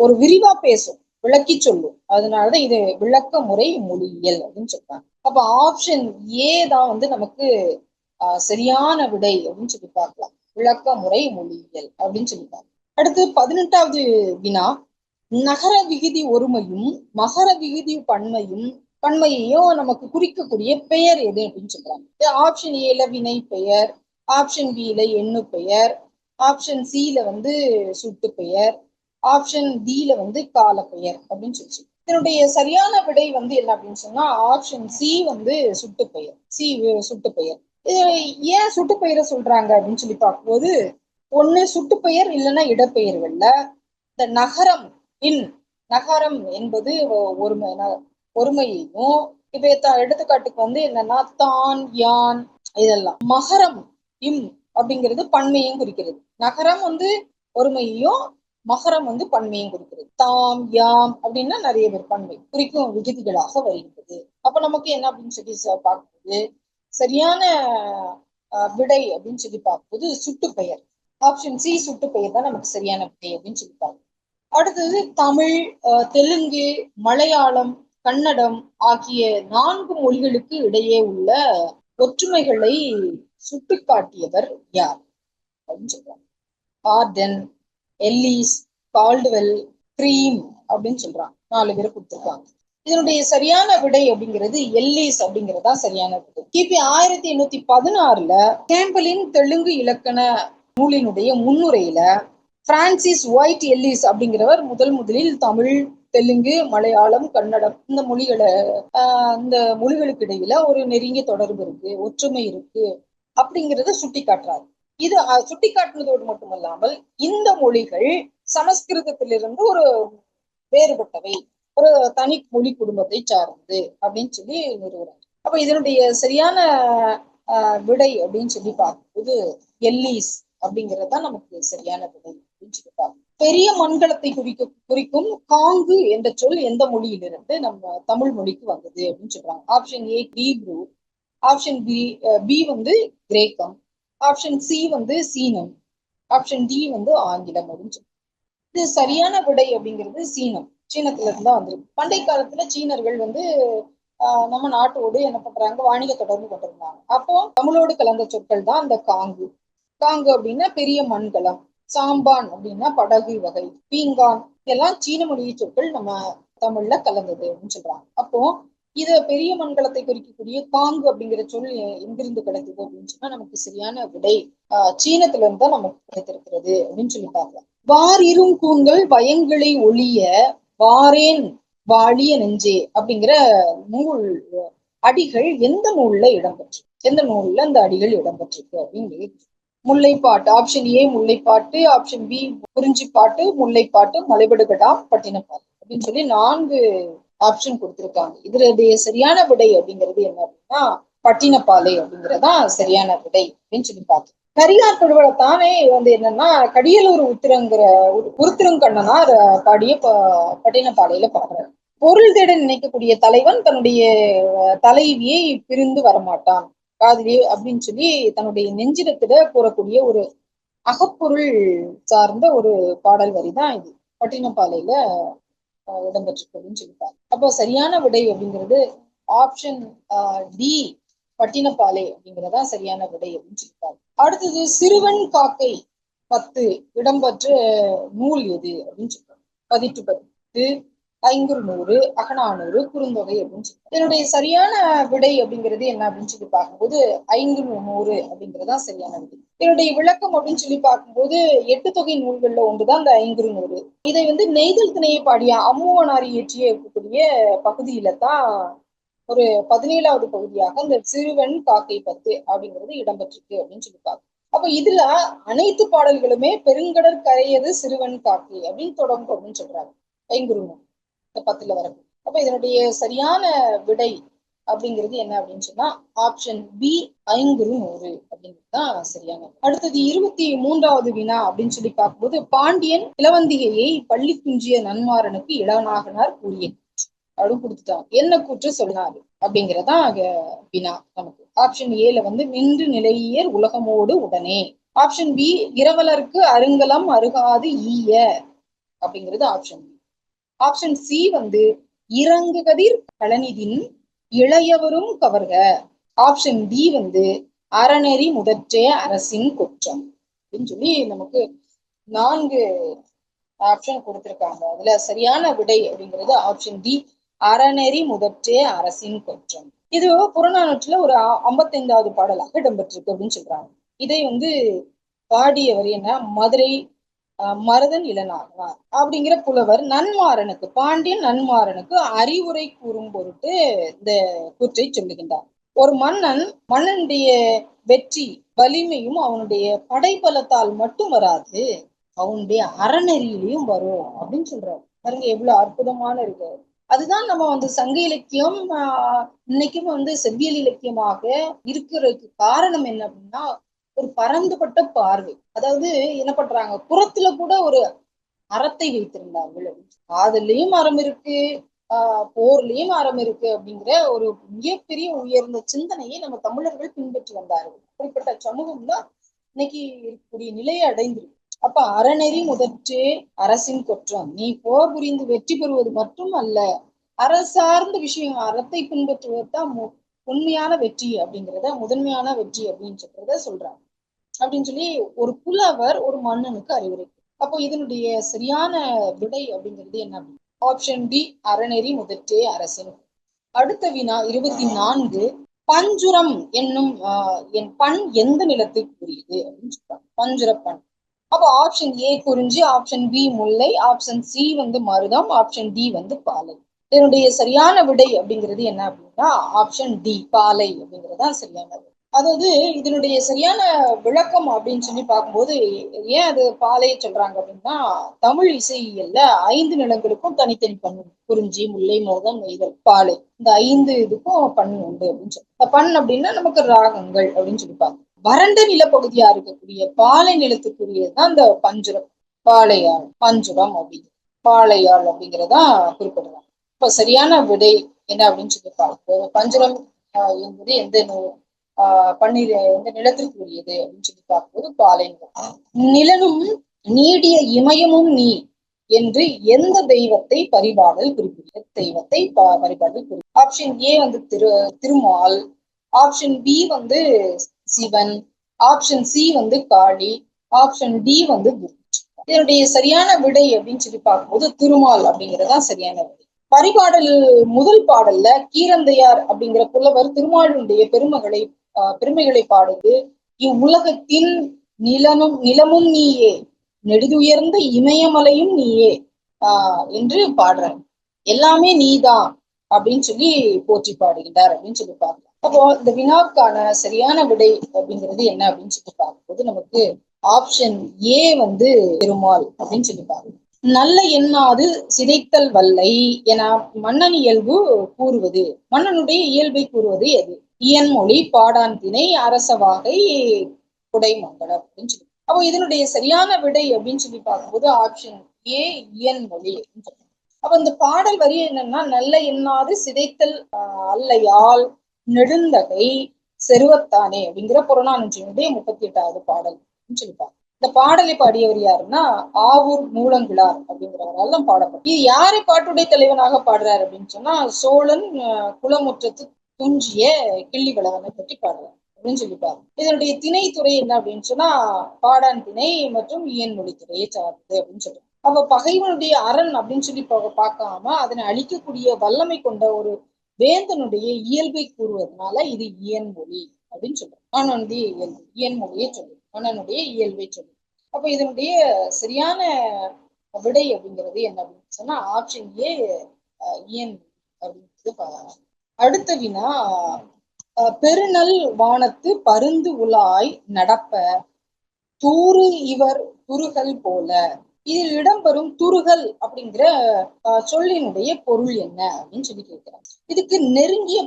ஒரு விரிவா பேசும், விளக்கி சொல்லும். அதனாலதான் இது விளக்க முறை மொழியியல் அப்படின்னு சொல்றாங்க. அப்ப ஆப்ஷன் ஏ தான் வந்து நமக்கு சரியான விடை அப்படின்னு சொல்லி பார்க்கலாம், விளக்க முறை மொழியியல் அப்படின்னு சொல்லி. அடுத்து 18வது வினா, நகர விகுதி ஒருமையும் மகர விகுதி பன்மையையும் நமக்கு குறிக்கக்கூடிய பெயர் எது அப்படின்னு சொல்றாங்க. ஆப்ஷன் ஏல வினை பெயர், ஆப்ஷன் பில எண்ணு பெயர், ஆப்ஷன் சில வந்து சுட்டு பெயர், ஆப்ஷன் டில வந்து கால பெயர் அப்படின்னு சொல்லி. இதனுடைய சரியான விடை வந்து என்ன அப்படின்னு சொன்னா ஆப்ஷன் சி வந்து சுட்டுப்பெயர். சி சுட்டுப்பெயர். இது ஏன் சுட்டுப்பெயரை சொல்றாங்க அப்படின்னு சொல்லி பார்க்கும்போது, ஒண்ணு சுட்டுப்பெயர் இல்லைன்னா இடப்பெயர்கள்ல இந்த நகரம் இன் நகரம் என்பது ஒருமை ஒருமையையும், இப்ப எடுத்துக்காட்டுக்கு வந்து என்னன்னா தான், யான், இதெல்லாம். மகரம் இம் அப்படிங்கிறது பன்மையும் குறிக்கிறது. நகரம் வந்து ஒருமையையும், மகரம் வந்து பன்மையும் குறிக்கிறது. தாம், யாம் அப்படின்னா நிறைய பேர் பன்மை குறிக்கும் விகுதிகளாக வருகிறது. அப்ப நமக்கு என்ன அப்படின்னு சொல்லி பார்க்கும்போது சரியான விடை அப்படின்னு சொல்லி பார்க்கும்போது சுட்டுப்பெயர். ஆப்ஷன் சி சுட்டுப்பெயர் தான் நமக்கு சரியான விடை அப்படின்னு சொல்லி பார்க்கணும். அடுத்தது தமிழ், தெலுங்கு, மலையாளம், கன்னடம் ஆகிய 4 மொழிகளுக்கு இடையே உள்ள ஒற்றுமைகளை சுட்டிக்காட்டியவர் யார் அப்படின்னு சொல்றாங்க. ஆர்டன், எல்லிஸ், கால்டுவெல், கிரீம் அப்படின்னு சொல்றாங்க. 4 பேரை கொடுத்திருக்காங்க. இதனுடைய சரியான விடை அப்படிங்கிறது எல்லிஸ் அப்படிங்கறதா சரியான விடை. கிபி 1816 கேம்பலின் தெலுங்கு இலக்கண நூலினுடைய முன்னுரையில பிரான்சிஸ் ஒயிட் எல்லிஸ் அப்படிங்கிறவர் முதலில் தமிழ், தெலுங்கு, மலையாளம், கன்னடம் இந்த மொழிகளுக்கு இடையில ஒரு நெருங்கிய தொடர்பு இருக்கு, ஒற்றுமை இருக்கு அப்படிங்கிறத சுட்டி காட்டுறாரு. இது சுட்டி காட்டுனதோடு மட்டுமல்லாமல் இந்த மொழிகள் சமஸ்கிருதத்திலிருந்து ஒரு வேறுபட்டவை, ஒரு தனி மொழி குடும்பத்தை சார்ந்தது அப்படின்னு சொல்லி நிறுவுறாரு. அப்ப இதனுடைய சரியான விடை அப்படின்னு சொல்லி பார்க்கும்போது எல்லிஸ் அப்படிங்கிறது தான் நமக்கு சரியான விடை அப்படின்னு சொல்லி பார்க்கணும். பெரிய மண்கலத்தை குறிக்கும் காங்கு என்ற சொல் எந்த மொழியிலிருந்து நம்ம தமிழ் மொழிக்கு வந்தது அப்படின்னு சொல்றாங்க. Option A Hebrew, option B வந்து கிரேக்கம், ஆப்ஷன் சி வந்து சீனம், ஆப்ஷன் டி வந்து ஆங்கிலம் அப்படின்னு சொல்றாங்க. இது சரியான விடை அப்படிங்கிறது சீனம். சீனத்துல இருந்தா வந்திருக்கு. பண்டை காலத்துல சீனர்கள் வந்து நம்ம நாட்டோடு என்ன பண்றாங்க, வாணிக தொடர்பு கொண்டிருந்தாங்க. அப்போ தமிழோடு கலந்த சொற்கள் தான் அந்த காங்கு. காங்கு அப்படின்னா பெரிய மண்கலம், சாம்பான் அப்படின்னா படகு வகை, பீங்கான் இதெல்லாம் சீன மொழி சொற்கள் நம்ம தமிழ்ல கலந்தது அப்படின்னு சொல்றாங்க. அப்போ இத பெரிய மண்கலத்தை குறிக்கக்கூடிய காங்கு அப்படிங்கிற சொல் எங்கிருந்து கிடைத்தது அப்படின்னு சொன்னா நமக்கு சரியான விடை சீனத்துல இருந்து தான் நமக்கு கிடைத்திருக்கிறது அப்படின்னு சொல்லி பார்க்கலாம். வார் இரும் கூண்கள் பயங்களை ஒழிய வாரேன் வாழிய நெஞ்சே அப்படிங்கிற நூல் அடிகள் எந்த நூல்ல இடம்பெற்று, எந்த நூல்ல அந்த அடிகள் இடம்பெற்றிருக்கு அப்படின்னு Mullaippattu. Option A Mullaippattu, option B Kurinjippattu, Mullaippattu, Malaipadukadam, Pattinappattu அப்படின்னு சொல்லி 4 ஆப்ஷன் கொடுத்திருக்காங்க. இதனுடைய சரியான விடை அப்படிங்கிறது என்ன அப்படின்னா பட்டினப்பாலை அப்படிங்கறதா சரியான விடை அப்படின்னு சொல்லி பார்த்தோம். கரியார் படுவலை தானே வந்து என்னன்னா கடியலூர் உருத்திரங்கண்ணனார் பாடிய பட்டினப்பாலையில பாடுறாரு. பொருள் தேட நினைக்கக்கூடிய தலைவன் தன்னுடைய தலைவியை பிரிந்து வரமாட்டான் காதலி அப்படின்னு சொல்லி தன்னுடைய நெஞ்சிடத்தில கூறக்கூடிய ஒரு அகப்பொருள் சார்ந்த ஒரு பாடல் வரிதான் இது பட்டினப்பாலையில இடம்பெற்றிருக்கு அப்படின்னு சொல்லிப்பாரு. அப்போ சரியான விடை அப்படிங்கிறது ஆப்ஷன் டி பட்டினப்பாலை அப்படிங்கிறதா சரியான விடை அப்படின்னு சொல்லிப்பாரு. அடுத்தது சிறுவன் காக்கை 10 இடம்பெற்ற நூல் எது அப்படின்னு சொல்றாங்க. பதிற்று 10, ஐங்குறுநூறு, அகநானூறு, குறுந்தொகை அப்படின்னு சொல்லி இதனுடைய சரியான விடை அப்படிங்கிறது என்ன அப்படின்னு சொல்லி பார்க்கும்போது ஐங்குறுநூறு அப்படிங்கிறதா சரியான விடை. இதனுடைய விளக்கம் அப்படின்னு சொல்லி பார்க்கும்போது 8 தொகை நூல்கள்ல ஒன்றுதான் அந்த ஐங்குறுநூறு. இதை வந்து நெய்தல் திணையை பாடிய அம்முவனார் இயற்றிய இருக்கக்கூடிய பகுதியில தான் ஒரு 17வது பகுதியாக இந்த சிறுவன் காக்கை 10 அப்படிங்கிறது இடம்பெற்றிருக்கு அப்படின்னு சொல்லி பார்க்கணும். அப்ப இதுல அனைத்து பாடல்களுமே பெருங்கடற் கரையது சிறுவன் காக்கை அப்படின்னு தொடங்கும் அப்படின்னு சொல்றாங்க ஐங்குறுநூறு 10ல வரது. அப்ப இதனுடைய சரியான விடை அப்படிங்கிறது என்ன அப்படின்னு சொன்னா ஆப்ஷன் பி ஐங்குறுநூறு அப்படிங்கிறதுதான் சரியான. அடுத்தது 23வது வினா அப்படின்னு சொல்லி பார்க்கும்போது பாண்டியன் இளவந்திகையை பள்ளி குஞ்சிய நன்மாறனுக்கு இளவனாகனார் கூறிய அப்படின்னு கொடுத்துட்டாங்க. என்ன கூற்று சொன்னாரு அப்படிங்கிறதான் வினா நமக்கு. ஆப்ஷன் ஏல வந்து நின்று நிலையர் உலகமோடு உடனே, ஆப்ஷன் பி இரவலருக்கு அருங்கலம் அருகாது ஈய அப்படிங்கிறது ஆப்ஷன் பி, ஆப்ஷன் சி வந்து இறங்கு கதிர் கலனிதின் இளையவரும் கவர்க, ஆப்ஷன் டி வந்து அறநெறி முதற்றே அரசின் குற்றம் அப்படின்னு சொல்லி நமக்கு 4 ஆப்ஷன் கொடுத்திருக்காங்க. அதுல சரியான விடை அப்படிங்கிறது ஆப்ஷன் டி அறநெறி முதற்றே அரசின் குற்றம். இது புறநானூற்றுல ஒரு 55வது பாடலாக இடம்பெற்றிருக்கு அப்படின்னு சொல்றாங்க. இதை வந்து பாடியவர் என்ன மதுரை மருதன் இளனார் அப்படிங்கிற புலவர் நன்மாறனுக்கு, பாண்டியன் நன்மாறனுக்கு அறிவுரை கூறும் பொருட்டு இந்த கூற்றை சொல்லுகின்றார். ஒரு மன்னனுடைய வெற்றி வலிமையும் அவனுடைய படைபலத்தால் மட்டும் வராது, அவனுடைய அறநெறியிலையும் வரும் அப்படின்னு சொல்றாரு. பாருங்க எவ்வளவு அற்புதமான இருக்கு. அதுதான் நம்ம சங்க இலக்கியம் இன்னைக்கும் செவ்வியல் இலக்கியமாக இருக்கிறதுக்கு காரணம் என்ன அப்படின்னா, ஒரு பரந்துபட்ட பார்வை. அதாவது என்ன பண்றாங்க, புறத்துல கூட ஒரு அறத்தை வைத்திருந்தார்கள். காதல்லையும் அறம் இருக்கு, போர்லயும் அறம் இருக்கு அப்படிங்கிற ஒரு மிகப்பெரிய உயர்ந்த சிந்தனையை நம்ம தமிழர்கள் பின்பற்றி வந்தார்கள். அப்படிப்பட்ட சமூகம் தான் இன்னைக்கு இருக்கக்கூடிய நிலையை அடைந்திருக்கு. அப்ப அறநெறி முதற்றே அரசின் குற்றம், நீ போர் புரிந்து வெற்றி பெறுவது மட்டும் அல்ல, சார்ந்த விஷயம் அறத்தை பின்பற்றுவது தான் உண்மையான வெற்றி அப்படிங்கிறத, முதன்மையான வெற்றி அப்படின்னு சொல்றாங்க. அப்படின்னு சொல்லி ஒரு புலவர் ஒரு மன்னனுக்கு அறிவுரை. அப்போ இதனுடைய சரியான விடை அப்படிங்கிறது என்ன? ஆப்ஷன் டி, அறநெறி முதற்றே அரசின். அடுத்த வினா 24. பஞ்சுரம் என்னும் என் பண் எந்த நிலத்தை கூறியது அப்படின்னு சொல்றாங்க. பஞ்சுர பண். அப்போ ஆப்ஷன் ஏ குறிஞ்சி, ஆப்ஷன் பி முல்லை, ஆப்ஷன் சி மருதம், ஆப்ஷன் டி பாலை. இதனுடைய சரியான விடை அப்படிங்கிறது என்ன அப்படின்னா ஆப்ஷன் டி, பாலை அப்படிங்கிறதா சரியானது. அதாவது இதனுடைய சரியான விளக்கம் அப்படின்னு சொல்லி பார்க்கும்போது, ஏன் அது பாலையை சொல்றாங்க அப்படின்னா, தமிழ் இசையியல்ல 5 நிலங்களுக்கும் தனித்தனி பண்ணு, குறிஞ்சி, முல்லை, மோகம், நெய்தல், பாலை, இந்த 5 இதுக்கும் பண்ணு உண்டு அப்படின்னு சொல்லி. பண் அப்படின்னா நமக்கு ராகங்கள் அப்படின்னு சொல்லிப்பாங்க. வறண்ட நிலப்பகுதியா இருக்கக்கூடிய பாலை நிலத்துக்குரியதுதான் இந்த பஞ்சுரம், பாலையாள், பஞ்சுரம் அப்படிங்கிறது, பாலையாள் அப்படிங்கிறதா குறிப்பிடுறாங்க. இப்ப சரியான விடை என்ன அப்படின்னு சொல்லி பார்ப்போம். பஞ்சுரம் என்பது எந்த பன்னீர் எந்த நிலத்திற்கு உரியது அப்படின்னு சொல்லி பார்க்கும்போது பாலை நிலம். நிலனும் நீடிய இமயமும் நீ என்று எந்த தெய்வத்தை பரிபாடல் குறிப்பிடுகிறது? தெய்வத்தை பரிபாடல் குறிப்பிடுகிறது. Option A Thirumal, option B Sivan, option C Kali, option D Durgai. இதனுடைய சரியான விடை அப்படின்னு சொல்லி பார்க்கும்போது திருமால் அப்படிங்கிறதா சரியான விடை. பரிபாடல் முதல் பாடல்ல கீரந்தையார் அப்படிங்கிற புலவர் திருமாலுடைய பெருமைகளை பாடுது. இவ்வுலகத்தின் நிலமும் நீயே, நெடுதுயர்ந்த இமயமலையும் நீயே என்று பாடுறார். எல்லாமே நீதான் அப்படின்னு சொல்லி போற்றி பாடுகின்றார் அப்படின்னு சொல்லி பார்க்கலாம். அப்போ இந்த வினாவுக்கான சரியான விடை அப்படிங்கிறது என்ன அப்படின்னு சொல்லி பார்க்கும்போது நமக்கு ஆப்ஷன் ஏ பெருமாள் அப்படின்னு சொல்லி பார்க்கணும். நல்ல எண்ணாது சிதைத்தல் வல்லை என மன்னன் இயல்பு கூறுவது, மன்னனுடைய இயல்பை கூறுவது எது? இயன்மொழி, பாடான் திணை, அரசவாகை, குடைமங்கலம் அப்படின்னு சொல்லி. அப்போ இதனுடைய சரியான விடை அப்படின்னு சொல்லி பார்க்கும்போது ஆப்ஷன் ஏ, இயன்மொழி அப்படின்னு சொல்லி. அப்ப இந்த பாடல் வரி என்னன்னா, நல்ல எண்ணாது சிதைத்தல் அல்லையால் நெடுந்தகை செருவத்தானே அப்படிங்கிற புறநானூற்றினுடைய 38வது பாடல் அப்படின்னு சொல்லிப்பாங்க. இந்த பாடலை பாடியவர் யாருன்னா ஆவூர் மூலங்கிழார் அப்படிங்கிறவரால் தான் பாடப்படும். இது யாரை பாட்டுடைய தலைவனாக பாடுறாரு அப்படின்னு சொன்னா, சோழன் குளமுற்றத்து துஞ்சிய கிள்ளி வளவனை பற்றி பாடுறார் அப்படின்னு சொல்லிப்பாரு. இதனுடைய திணைத்துறை என்ன அப்படின்னு சொன்னா பாடான் திணை மற்றும் இயன்மொழி துறையை சார்ந்தது அப்படின்னு சொல்றாங்க. அப்ப பகைவனுடைய அரண் அப்படின்னு சொல்லி பார்க்காம அதனை அழிக்கக்கூடிய வல்லமை கொண்ட ஒரு வேந்தனுடைய இயல்பை கூறுவதனால இது இயன்மொழி அப்படின்னு சொல்றோம். மன்னனுடைய இயல்பு, இயன்மொழியை சொல்லும், மன்னனுடைய இயல்பை சொல்லும். அப்ப இதனுடைய சரியான விடை அப்படிங்கிறது என்ன அப்படின்னு சொன்னா ஆப்ஷன் ஏ, இயன் அப்படிங்கிறது. அடுத்த வினா, பெருநல் வானத்து பருந்து உலாய் நடப்ப தூறு இவர் துருகல் போல. இதில் இடம்பெறும் துருகல் அப்படிங்கிற சொல்லினுடைய பொருள் என்ன அப்படின்னு சொல்லி கேட்கிறாங்க. இதுக்கு நெருங்கிய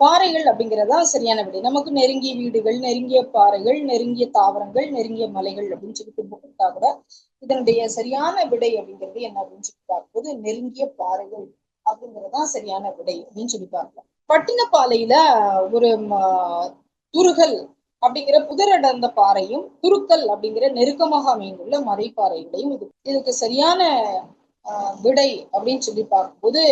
பாறைகள் அப்படிங்கிறதா சரியான விடை. நமக்கு நெருங்கிய வீடுகள், நெருங்கிய பாறைகள், நெருங்கிய தாவரங்கள், நெருங்கிய மலைகள் அப்படின்னு சொல்லி கொடுத்தா கூட இதனுடைய சரியான விடை அப்படிங்கிறது என்ன அப்படின்னு சொல்லி பார்க்கும்போது நெருங்கிய பாறைகள் அப்படிங்கிறதா சரியான விடை அப்படின்னு சொல்லி பார்க்கலாம். பட்டினப்பாலையில ஒரு துருகல் அப்படிங்கிற புதரடர்ந்த பாறையும், துருக்கல் அப்படிங்கிற நெருக்கமாக அமைந்துள்ள மறைப்பாறைகளையும் இதுக்கு சரியான விடை அப்படின்னு சொல்லி பார்க்கும்போது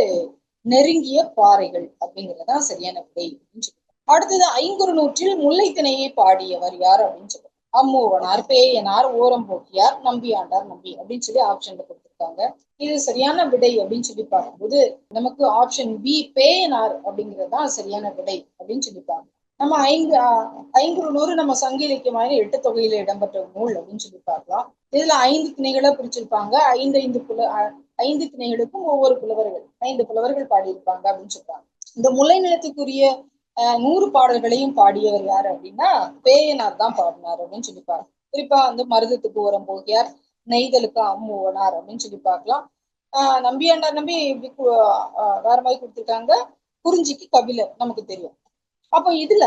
நெருங்கிய பாறைகள் அப்படிங்கிறதா சரியான விடை அப்படின்னு சொல்லி. அடுத்தது 500 முல்லை திணையை பாடியவர் யார் அப்படின்னு சொல்லுவாங்க. அம்மூவனார், பேயனார், ஓரம்போக்கியார், நம்பியாண்டார் நம்பி அப்படின்னு சொல்லி ஆப்ஷன்ல கொடுத்திருக்காங்க. இது சரியான விடை அப்படின்னு சொல்லி பார்க்கும்போது நமக்கு ஆப்ஷன் பி, பேயனார் அப்படிங்கிறதா சரியான விடை அப்படின்னு சொல்லிப்பாங்க. நம்ம 500 நம்ம சங்க இலக்கியமான 8 தொகையில இடம்பெற்ற நூல் அப்படின்னு சொல்லி பார்க்கலாம். இதுல 5 திணைகளா பிரிச்சிருப்பாங்க. ஐந்து திணைகளுக்கும் ஒவ்வொரு புலவர்கள் 5 புலவர்கள் பாடியிருப்பாங்க அப்படின்னு சொல்றாங்க. இந்த முல்லை நிலத்துக்குரிய 100 பாடல்களையும் பாடியவர் யாரு அப்படின்னா பேயனார் தான் பாடினார் அப்படின்னு சொல்லிப்பாங்க. குறிப்பா வந்து மருதத்துக்கு ஓரம் போகியார், நெய்தலுக்கு அம்மூவனார் அப்படின்னு சொல்லி பார்க்கலாம். நம்பியாண்டார் நம்பி வேற மாதிரி கொடுத்துருக்காங்க. குறிஞ்சிக்கு கபிலர் நமக்கு தெரியும். அப்போ இதுல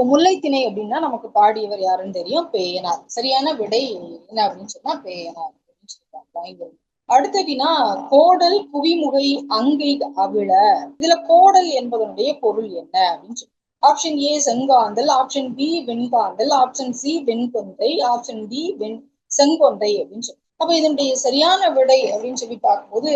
முல்லைத்திணை அப்படின்னா நமக்கு பாடியவர் யாருன்னு தெரியும், பேயனார். சரியான விடை என்ன அப்படின்னு சொன்னா பேயனார் அப்படின்னு சொல்லியிருக்காங்க. அடுத்த வினா கோடல் புவிமுகை அங்கை அவிழ. இதுல கோடல் என்பதனுடைய பொருள் என்ன அப்படின்னு சொல்லி ஆப்ஷன் ஏ செங்காந்தல், ஆப்ஷன் பி வெண்காந்தல், ஆப்ஷன் சி வெண்கொன்றை, ஆப்ஷன் டி செங்கொன்றை அப்படின்னு சொல்லி. அப்ப இதனுடைய சரியான விடை அப்படின்னு சொல்லி பார்க்கும்போது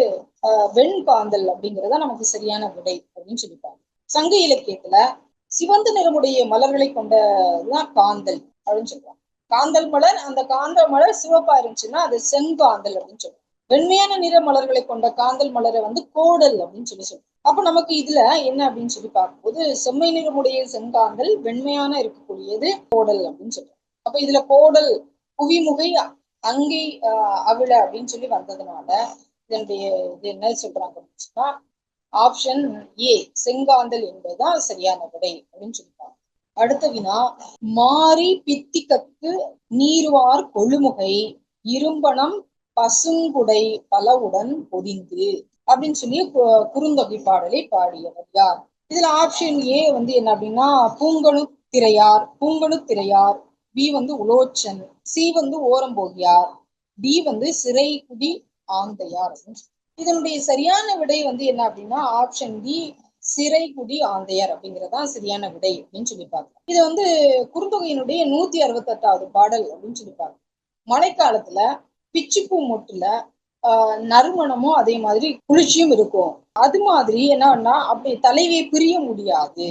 வெண்காந்தல் அப்படிங்கிறத நமக்கு சரியான விடை அப்படின்னு சொல்லி பார்க்கணும். சங்க இலக்கியத்துல சிவந்த நிறமுடைய மலர்களை கொண்டதுதான் காந்தல் அப்படின்னு சொல்லுவாங்க. காந்தல் மலர், அந்த காந்தல் மலர் சிவப்பா இருந்துச்சுன்னா அது செங்காந்தல் அப்படின்னு சொல்லுவாங்க. வெண்மையான நிற மலர்களை கொண்ட காந்தல் மலரை வந்து கோடல் அப்படின்னு சொல்லி சொல்லுவோம். அப்ப நமக்கு இதுல என்ன அப்படின்னு சொல்லி பார்க்கும்போது செம்மை நிறமுடைய செங்காந்தல், வெண்மையான இருக்கக்கூடியது கோடல் அப்படின்னு சொல்லுவோம். அப்ப இதுல கோடல் புவிமுகை அங்கை அவிழ அப்படின்னு சொல்லி வந்ததுனால இதனுடைய இது என்ன சொல்றாங்க அப்படின்னு சொன்னா ஆப்ஷன் ஏ செங்காந்தல் என்பதுதான் சரியான விடை அப்படின்னு சொல்லிட்டாங்க. அடுத்த வினா மாரி பித்திகத்து நீர்வார் கொழுமுகை இரும்பனம் பசுங்குடை பலவுடன் பொதிந்து அப்படின்னு சொல்லி குறுந்தொகை பாடலை பாடியவர் யார்? இதுல ஆப்ஷன் ஏ வந்து என்ன அப்படின்னா பூங்கனு திரையார், பி வந்து உலோச்சன், சி வந்து ஓரம்போகியார், டி வந்து சிறைகுடி ஆந்தையார். இதனுடைய சரியான விடை வந்து என்ன அப்படின்னா ஆப்ஷன் டி சிறைகுடி ஆந்தையர் அப்படிங்கறதா சரியான விடை அப்படின்னு சொல்லி பார்க்கலாம். இது வந்து குறுந்தொகையினுடைய 168வது பாடல் அப்படின்னு சொல்லி பார்க்கலாம். மழைக்காலத்துல பிச்சுப்பூ மொட்டுல நறுமணமும் அதே மாதிரி குளிர்ச்சியும் இருக்கும். அது மாதிரி என்னன்னா அப்படி தலைவியை பிரிய முடியாது.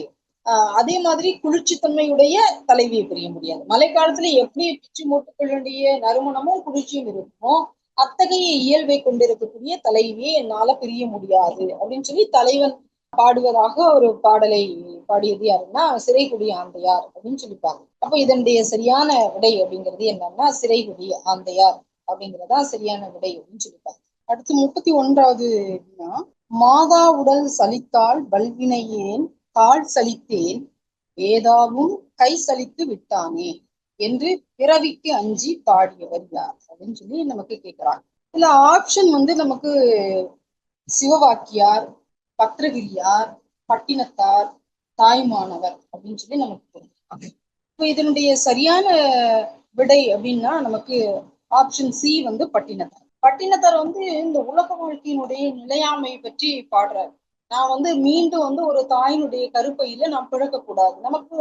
அதே மாதிரி குளிர்ச்சித்தன்மையுடைய தலைவியை பிரிய முடியாது. மழைக்காலத்துல எப்படி பிச்சு மொட்டுக்களுடைய நறுமணமும் குளிர்ச்சியும் இருக்கும், அத்தகைய இயல்பை கொண்டிருக்கக்கூடிய தலைவியை என்னால பிரிய முடியாது அப்படின்னு சொல்லி தலைவன் பாடுவதாக ஒரு பாடலை பாடியது யாருன்னா சிறைகுடி ஆந்தையார் அப்படின்னு சொல்லிப்பாங்க. அப்ப இதனுடைய சரியான விடை அப்படிங்கிறது என்னன்னா சிறைகுடி ஆந்தையார் அப்படிங்கிறதா சரியான விடை அப்படின்னு சொல்லிப்பாங்க. அடுத்து 31வது மாதா உடல் சலித்தால் வல்வினையேன் கால் சலித்தேன் வேதாவும் கை சலித்து விட்டானே என்று பிறவிக்கு அஞ்சி பாடியவர் யார் அப்படின்னு சொல்லி நமக்கு கேட்கிறாங்க. இதுல ஆப்ஷன் வந்து நமக்கு சிவவாக்கியார், பத்திரகிரியார், பட்டினத்தார், தாய்மானவர் அப்படின்னு சொல்லி நமக்கு தெரியும். இப்ப இதனுடைய சரியான விடை அப்படின்னா நமக்கு ஆப்ஷன் சி வந்து பட்டினத்தார். பட்டினத்தார் வந்து இந்த உலக வாழ்க்கையினுடைய நிலையாமை பற்றி பாடுறாரு. நான் வந்து மீண்டும் வந்து ஒரு தாயினுடைய கருப்பையில நான் பிறக்கக்கூடாது, நமக்கு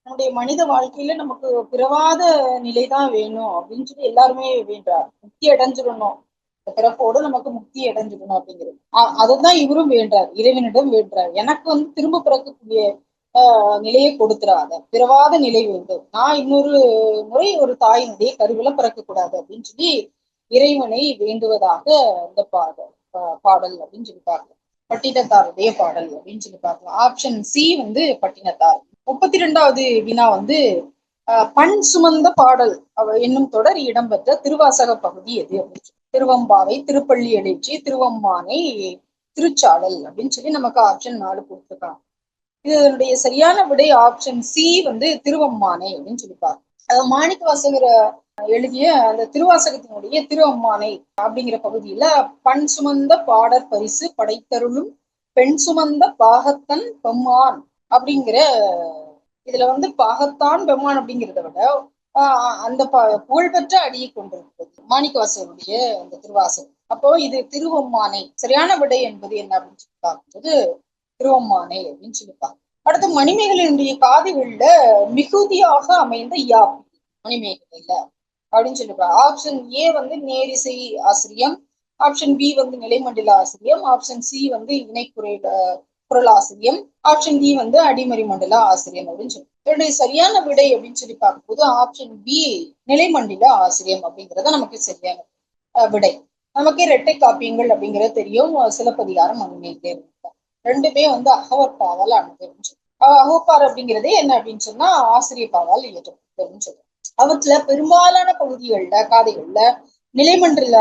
நம்முடைய மனித வாழ்க்கையில நமக்கு பிறவாத நிலைதான் வேணும் அப்படின்னு சொல்லி எல்லாருமே வேண்டார். முக்தி அடைஞ்சிடணும், இந்த பிறப்போடு நமக்கு முக்தி அடைஞ்சிடணும் அப்படிங்கிறது. அதைதான் இவரும் வேண்டார், இறைவனிடம் வேண்டார். எனக்கு வந்து திரும்ப பிறக்கக்கூடிய நிலையை கொடுத்துறாத, பிறவாத நிலை வேண்டும், நான் இன்னொரு முறை ஒரு தாயினுடைய கருவில பிறக்கக்கூடாது அப்படின்னு சொல்லி இறைவனை வேண்டுவதாக இந்த பாடல் அப்படின்னு சொல்லி பார்க்கலாம். பட்டினத்தாருடைய பாடல் அப்படின்னு சொல்லி பார்க்கலாம். ஆப்ஷன் சி வந்து பட்டினத்தார். 32வது வினா வந்து பண் சுமந்த பாடல் என்னும் தொடர் இடம்பெற்ற திருவாசக பகுதி எது அப்படின்னு சொல்லி திருவம்பாவை, திருப்பள்ளி எழுச்சி, திருவம்மானை, திருச்சாடல் அப்படின்னு சொல்லி நமக்கு ஆப்ஷன் 4 கொடுத்துருக்காங்க. இதனுடைய சரியான விடை ஆப்ஷன் சி வந்து திருவம்மானை அப்படின்னு சொல்லிப்பாங்க. மாணிக்க வாசகர் எழுதிய அந்த திருவாசகத்தினுடைய திருவம்மானை அப்படிங்கிற பகுதியில பண் சுமந்த பாடற் பரிசு படைத்தருளும் பெண் சுமந்த பாகத்தன் பெம்மான் அப்படிங்கிற இதுல வந்து பாகத்தான் பெம்மான் அப்படிங்கிறத விட அந்த புகழ்பெற்ற அடியை கொண்டிருக்கிறது மாணிக்க வாசகருடைய அந்த திருவாசகம். அப்போ இது திருவம்மானை. சரியான விடை என்பது என்ன அப்படின்னு சொல்லி பார்க்கும்போது திருவம்மானை அப்படின்னு சொல்லிப்பாங்க. அடுத்து மணிமேகலையினுடைய காதுகள்ல மிகுதியாக அமைந்த யாப்பு மணிமேகலையில அப்படின்னு சொல்லிப்பாங்க. ஆப்ஷன் ஏ வந்து நேரிசை ஆசிரியம், ஆப்ஷன் பி வந்து நிலைமண்டல ஆசிரியம், ஆப்ஷன் சி வந்து குரல் ஆசிரியம், ஆப்ஷன் டி வந்து அடிமறி மண்டல ஆசிரியம் அப்படின்னு சொல்லி. இதனுடைய சரியான விடை அப்படின்னு சொல்லி பார்க்கும்போது ஆப்ஷன் பி நிலைமண்டல ஆசிரியம் அப்படிங்கிறத நமக்கு சரியான விடை. நமக்கே இரட்டை காப்பியங்கள் அப்படிங்கிறது தெரியும், சிலப்பதிகாரம் மணிமேகலை ரெண்டுமே வந்து அகவற்பாவால் ஆனது. அகவப்பார் அப்படிங்கிறதே என்ன அப்படின்னு சொன்னா ஆசிரியப்பாவால் இயற்றப்பட்டதுன்னு சொல்றோம். அவற்றுல பெரும்பாலான பகுதிகள்ல காதைகள்ல நிலைமண்டல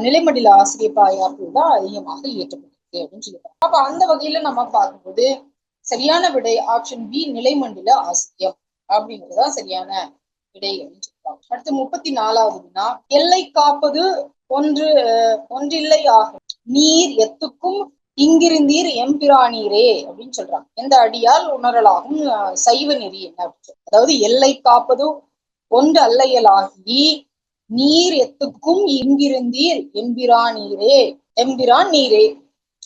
நிலைமண்டல ஆசிரியப்பா யாருக்குள் தான் அதிகமாக இயற்றப்பட்டிருக்கு அப்படின்னு சொல்லியிருக்காங்க. அப்ப அந்த வகையில நம்ம பார்க்கும்போது சரியான விடை ஆப்ஷன் பி நிலைமண்டல ஆசிரியம் அப்படிங்கிறதுதான் சரியான விடை அப்படின்னு சொல்லியிருக்காங்க. அடுத்து 34வது வினா, எல்லை காப்பது ஒன்றில்லை ஆகும் நீர் எத்துக்கும் இங்கிருந்தீர் எம்பிரானீரே அப்படின்னு சொல்றாங்க. எந்த அடியால் உணரலாகும் சைவ நெறி என்ன அப்படின்னு சொல்லி, அதாவது எல்லை காப்பது ஒன்று அல்லையலாகி நீர் எத்துக்கும் இங்கிருந்தீர் எம்பிரானீரே, எம்பிரான் நீரே